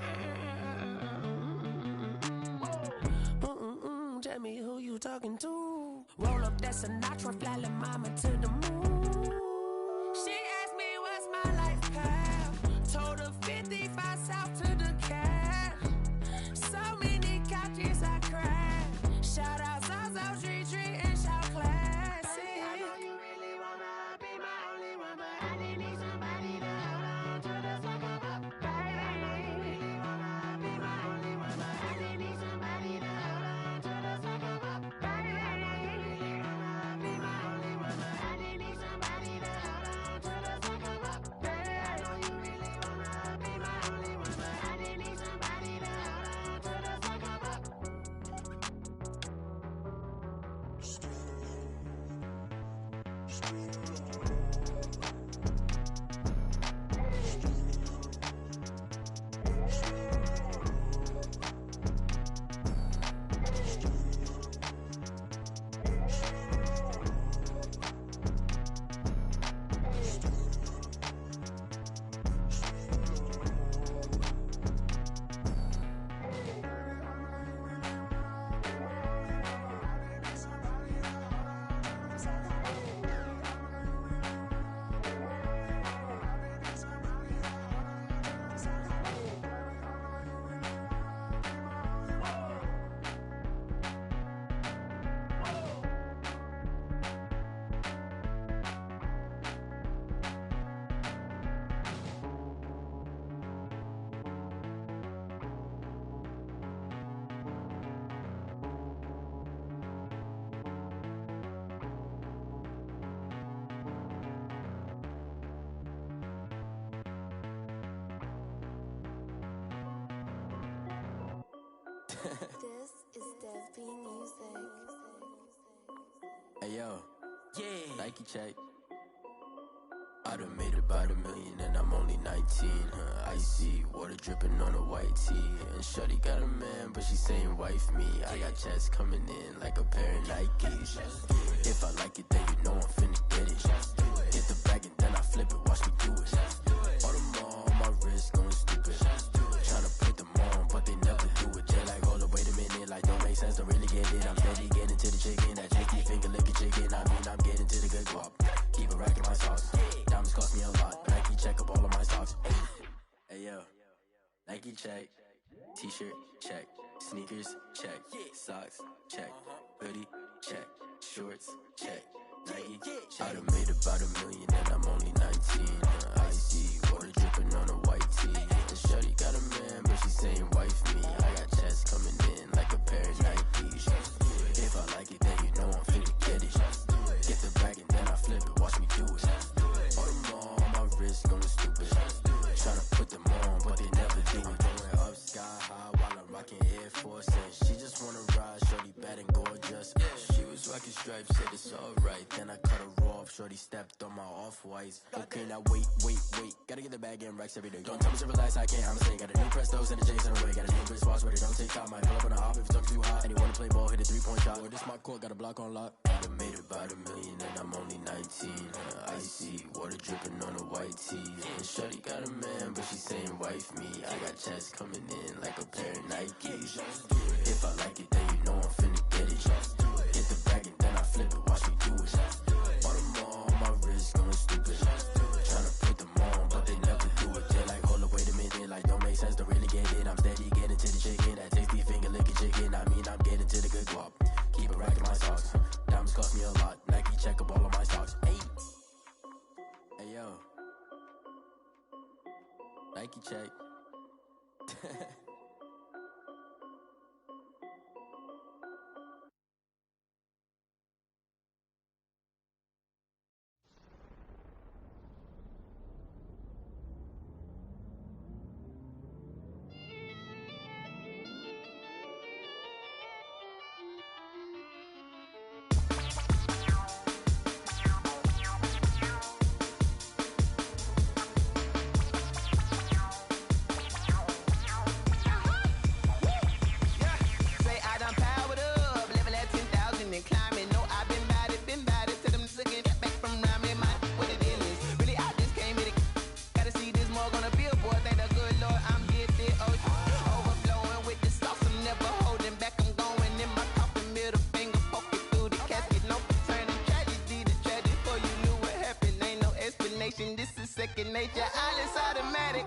Tell me who you talking to. Roll up that Sinatra, fly la mama to the moon. She asked me what's my life path. Told her 55 south to the cat. So many couches I cried. Shout out South Street and shout classic. I know you really wanna be my only one, but I didn't need somebody to hold on to the fuck up, baby. I know you really wanna be my only one, but I didn't need somebody to hold on to the fuck up, baby. I know you really wanna be my only one, but I didn't need somebody to hold on to the fuck up, baby. I know you really wanna be my only one, but I didn't need somebody to hold on to the fuck up. This is Dev B Music. Hey yo, yeah, Nike check. I done made about $1 million and I'm only 19. Icy water dripping on a white tee. And shorty got a man, but she saying wife me. I got checks coming in like a pair of Nikes. If I like it, then you know I'm finna get it. Get the bag and then I flip it, watch me do it. All on my wrist going stupid. Tryna put them on, but they never do it. They like, hold up, wait a minute, like don't make sense, don't really get it. I'm steady getting to the chicken, that tricky finger licking chicken. I mean, I'm getting to the good guap. Keep a rack in my socks. Diamonds cost me a lot, but Nike check up all of my socks. Hey yo, Nike check. T-shirt check. Sneakers check. Socks check. Hoodie check. Shorts check. Nike. I done made about $1 million and I'm only 19. Icy water dripping on a white tee. And shorty got a man, but she saying wife me. I got checks coming in like a pair of Nikes. If I like it, then you know I'm finna get it. Get the bag and then I flip it, watch me do it. All them on my wrist going stupid. Tryna put them on, but they never do it. Going up sky high while I'm rocking Air Force. And she just wanna ride, shorty bad and gorgeous. She was rocking stripes, said it's alright. Then I cut her off, shorty stepped on my off-whites. Okay, now wait. Gotta get the bag and racks every day. Don't tell me to relax, I can't, I'ma say. Got a new Prestos and the J's on the way. Got a name, Chris Foss, but it don't take time. Might pull up on the hop if it's talking too hot. And you wanna play ball, hit a 3-point shot. Or this my court, got a block on lock. I done made about $1 million and I'm only 19. Icy, water dripping on a white tee. And shorty got a man, but she saying wife me. I got checks coming in like a pair of Nikes. If I like it, then you know I'm finna get it. Hit the bag and then I flip it, watch me do it. All them on my wrist going stupid. Tryna put them on, but they never do it. They're like, hold up, wait a minute, like don't make sense, don't really get it. I'm steady getting to the chicken, that tasty finger licking chicken. I mean, I'm getting to the good guap. Keep a rack in my socks. Diamonds cost me a lot. Nike check up all of my stocks. Hey, hey yo, Nike check. This is second nature, all is automatic.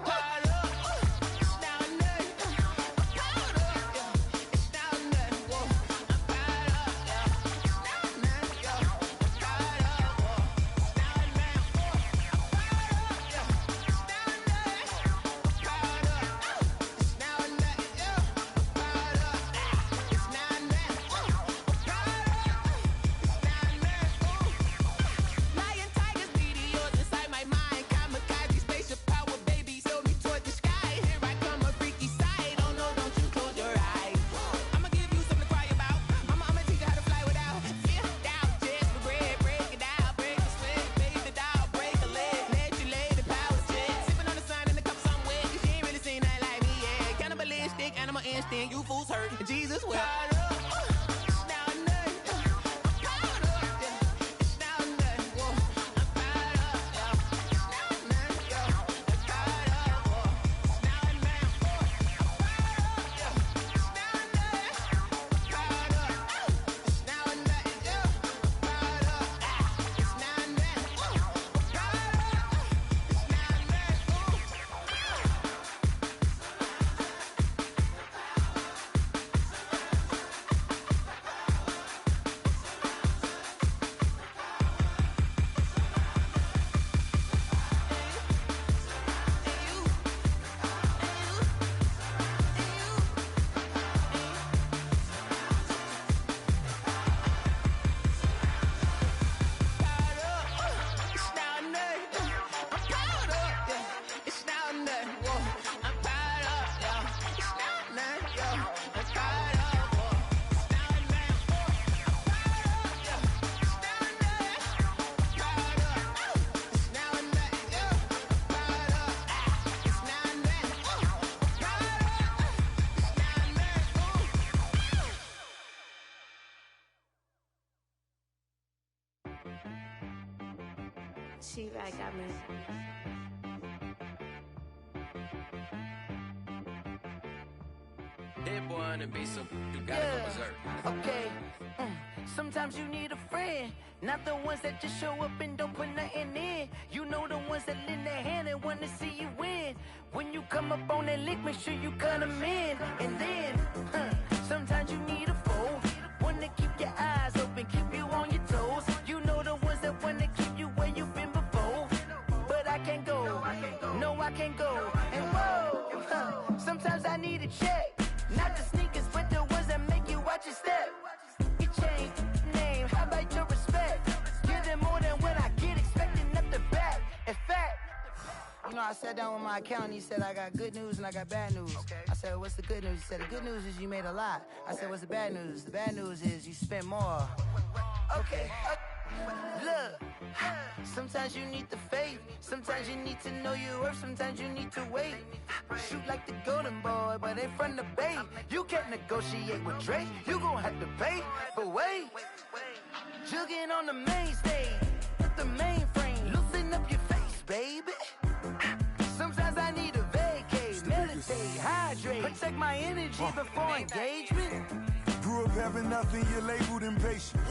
You fools hurt. Jesus well. She right got me. That boy on the beat, so you gotta go berserk. Okay. Sometimes you need a friend, not the ones that just show up and don't put nothing in. You know the ones that lend their hand and want to see you win. When you come up on that lick, make sure you cut them in. And then, sometimes you need a foe, one to keep your eyes open, keep you on your toes. You know the ones that want to keep you where you've been before. But I can't go, no I can't go. And whoa, sometimes I need a check. Not the sneakers, but the ones that make you watch your step. You change name, how about your respect? Give them more than what I get, expecting nothing back. In fact, you know, I sat down with my accountant. He said, I got good news and I got bad news. Okay. I said, what's the good news? He said, the good news is you made a lot. I said, what's the bad news? The bad news is you spent more. okay. Look, sometimes you need the faith. Sometimes you need to know your worth. Sometimes you need to wait. Shoot like the golden boy, but ain't from the bay. You can't negotiate with Drake. You gon' have to pay. But wait, jugging on the main stage with the mainframe. Loosen up your face, baby. Sometimes I need a vacate, meditate, hydrate, protect my energy before engagement. Grew up having nothing, you're labeled impatient.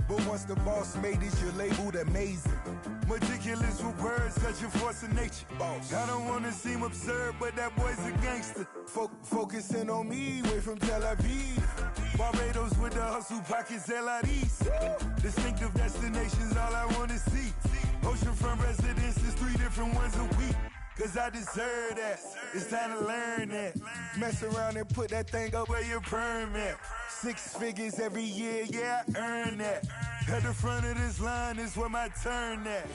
But once the boss made it, you're labeled amazing. Meticulous with words, such a force of nature. I don't wanna seem absurd, but that boy's a gangster. Focusing on me, way from Tel Aviv. Barbados with the hustle pockets, LIDs. Distinctive destinations, all I wanna see. Oceanfront residences, 3 different ones a week. Cause I deserve that, it's time to learn that. Mess around and put that thing up where your perm at. 6 figures every year, yeah, I earn that. At the front of this line is where my turn at.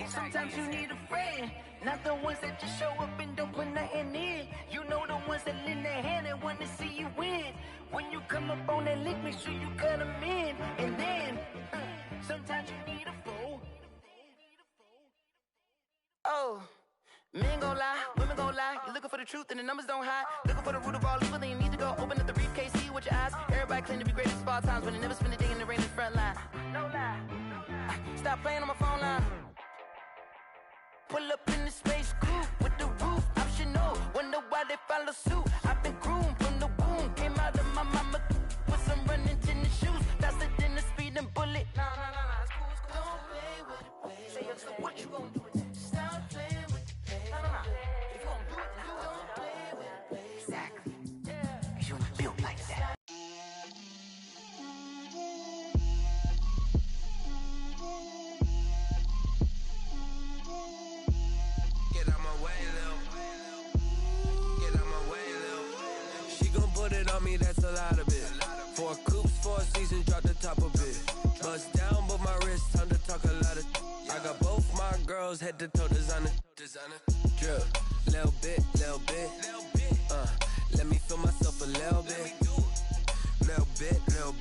Sometimes you need a friend, not the ones that just show up and don't put nothing in. You know the ones that lend their hand and want to see you win. When you come up on that lick, make sure you cut them in. And then, sometimes you need a fool. Oh. Men gon' lie, women gon' lie. You're looking for the truth and the numbers don't hide. Looking for the root of all evil, then you need to go open up the briefcase, see with your eyes. Everybody claim to be greatest of all times, but they never spend a day in the rain in the front line. No lie. Stop playing on my phone line. Pull up in the space coupe with the roof optional. Wonder why they follow suit. I've been groomed from the womb. Came out of my mama with some running tennis shoes. Faster than the speeding bullet. Nah, it's cool, it's cool. Don't play with it, baby. Say so what you gon' do with it? Stop playing with it. If you gon' do it, then don't play with it, baby. Exactly. Cause you ain't built like that. Get out my way, Lil. Get out my way, Lil. She gon' put it on me, that's a lot of it. 4 coops, 4 seasons, drop the top of it. Bust down, but my wrist, time to talk a lot of. I got both my girls head to toe designer. Drip, little bit. Let me feel myself a little bit. Little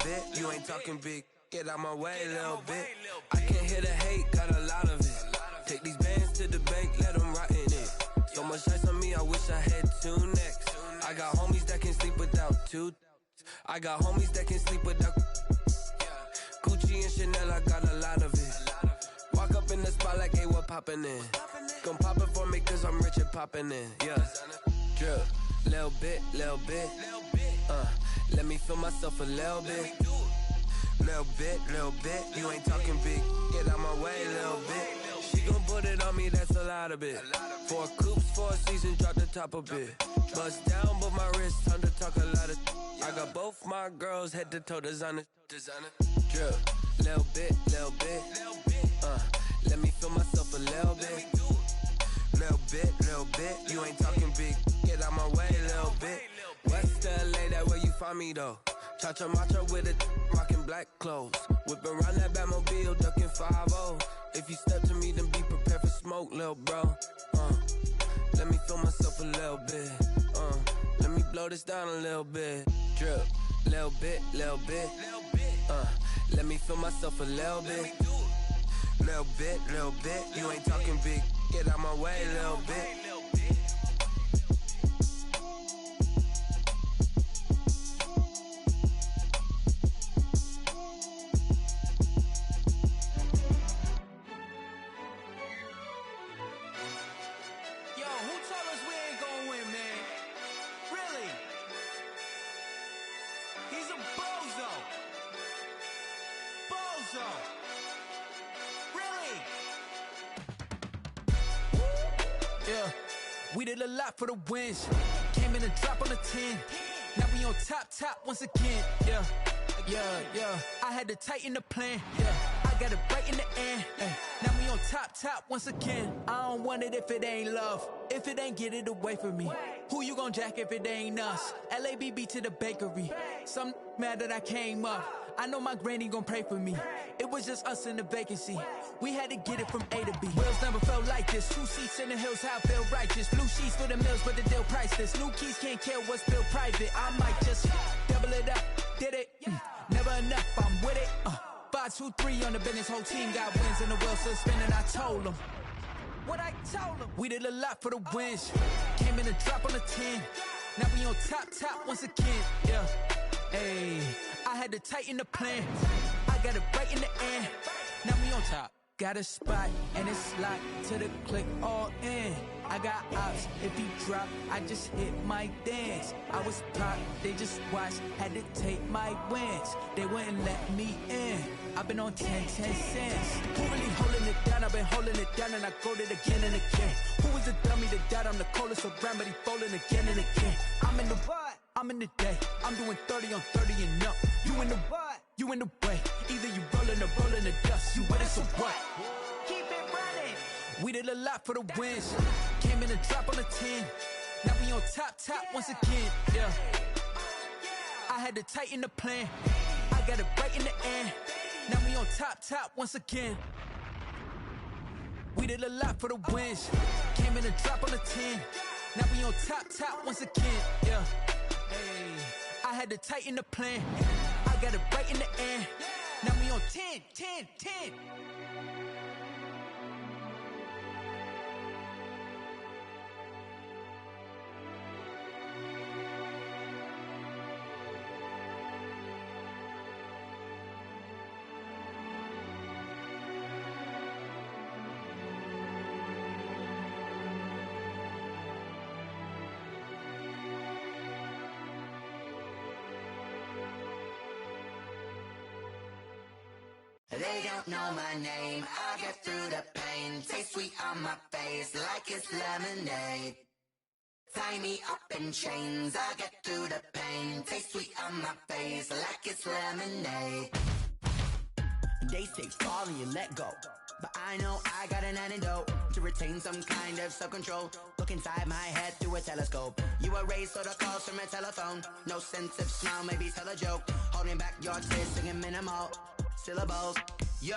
bit. You ain't talking big. Get out my way, little bit. I can't hear the hate, got a lot of it. Take these bands to the bank, let them rot in it. So much ice on me, I wish I had 2 necks. I got homies that can sleep without 2. I got homies that can sleep without Gucci and Chanel, I got a lot of it. Walk up in the spot like, hey, what poppin' in? Gon' pop it for me cause I'm rich and poppin' in, yeah. Drip, little bit. Let me feel myself a little bit. Little bit. You ain't talking big. Get out my way, little bit. She gon' put it on me, that's a lot of it. 4 coops, 4 seasons, drop the top a bit. Bust down, but my wrist, time to talk a lot of. I got both my girls head to toe designer. Drip, little bit. Let me feel myself a little bit. Little bit. You ain't talking big. Get out my way, little bit. West LA, that where you find me though. Cha-cha matcha with it, rockin' black clothes. Whip around that Batmobile, ducking 5-0. If you step to me, then be prepared for smoke, lil' bro. Let me feel myself a little bit. Let me blow this down a little bit. Drip, little bit. Let me feel myself a little bit. Little bit. You ain't talking big. Get out my way, little bit. We did a lot for the wins. Came in a drop on the 10. Now we on top once again. Yeah. I had to tighten the plan. Yeah. I got it right in the end. Now we on top once again. I don't want it if it ain't love. If it ain't, get it away from me. Who you gon' jack if it ain't us? LABB to the bakery. Some mad that I came up. I know my granny gon' pray for me. It was just us in the vacancy. We had to get it from A to B. Wheels never felt like this. 2 seats in the hills, how I feel righteous. Blue sheets for the mills, but the deal priceless. New keys can't kill what's built private. I might just double it up. Did it? Never enough, I'm with it. 5, 2, 3 on the business. Whole team got wins and the wheel still spinning. I told them what I told them. We did a lot for the wins. Came in a drop on the 10. Now we on top once again. Yeah. Hey, I had to tighten the plan. I got it right in the end. Now we on top. Got a spot and it's locked to the click all in. I got ops, if he drop, I just hit my dance. I was pop, they just watched, had to take my wins. They wouldn't let me in. I've been on 10 cents. Who really holding it down? I've been holding it down and I go it again and again. Who is the dummy that died? I'm the coldest around, but he folding again and again. I'm in the what? I'm in the day. I'm doing 30 on 30 and up. You in the what? You in the way. Either you rolling or rolling the dust. You with us or what? Keep it running. We did a lot for the wins. Came in a drop on the 10. Now we on top once again. Yeah. I had to tighten the plan. I got it right in the end. Now we on top once again. We did a lot for the wins. Came in a drop on the 10. Now we on top once again. Yeah. Hey, I had to tighten the plan. I got it right in the end. Now we on 10. They don't know my name, I get through the pain. Taste sweet on my face like it's lemonade. Tie me up in chains, I get through the pain. Taste sweet on my face like it's lemonade. They say fall and you let go, but I know I got an antidote to retain some kind of self-control. Look inside my head through a telescope. You erase all the calls from a telephone. No sense of smile, maybe tell a joke. Holding back your tears, singing minimal syllables. Yo,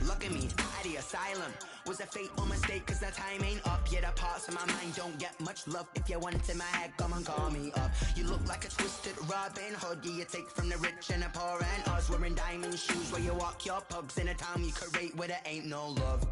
look at me, at the asylum. Was a fate or mistake, cause the time ain't up. Yeah, the parts of my mind don't get much love. If you want it in my head, come and call me up. You look like a twisted Robin Hood. Yeah, you take from the rich and the poor and us. Wearing diamond shoes where you walk your pugs in a town you create where there ain't no love.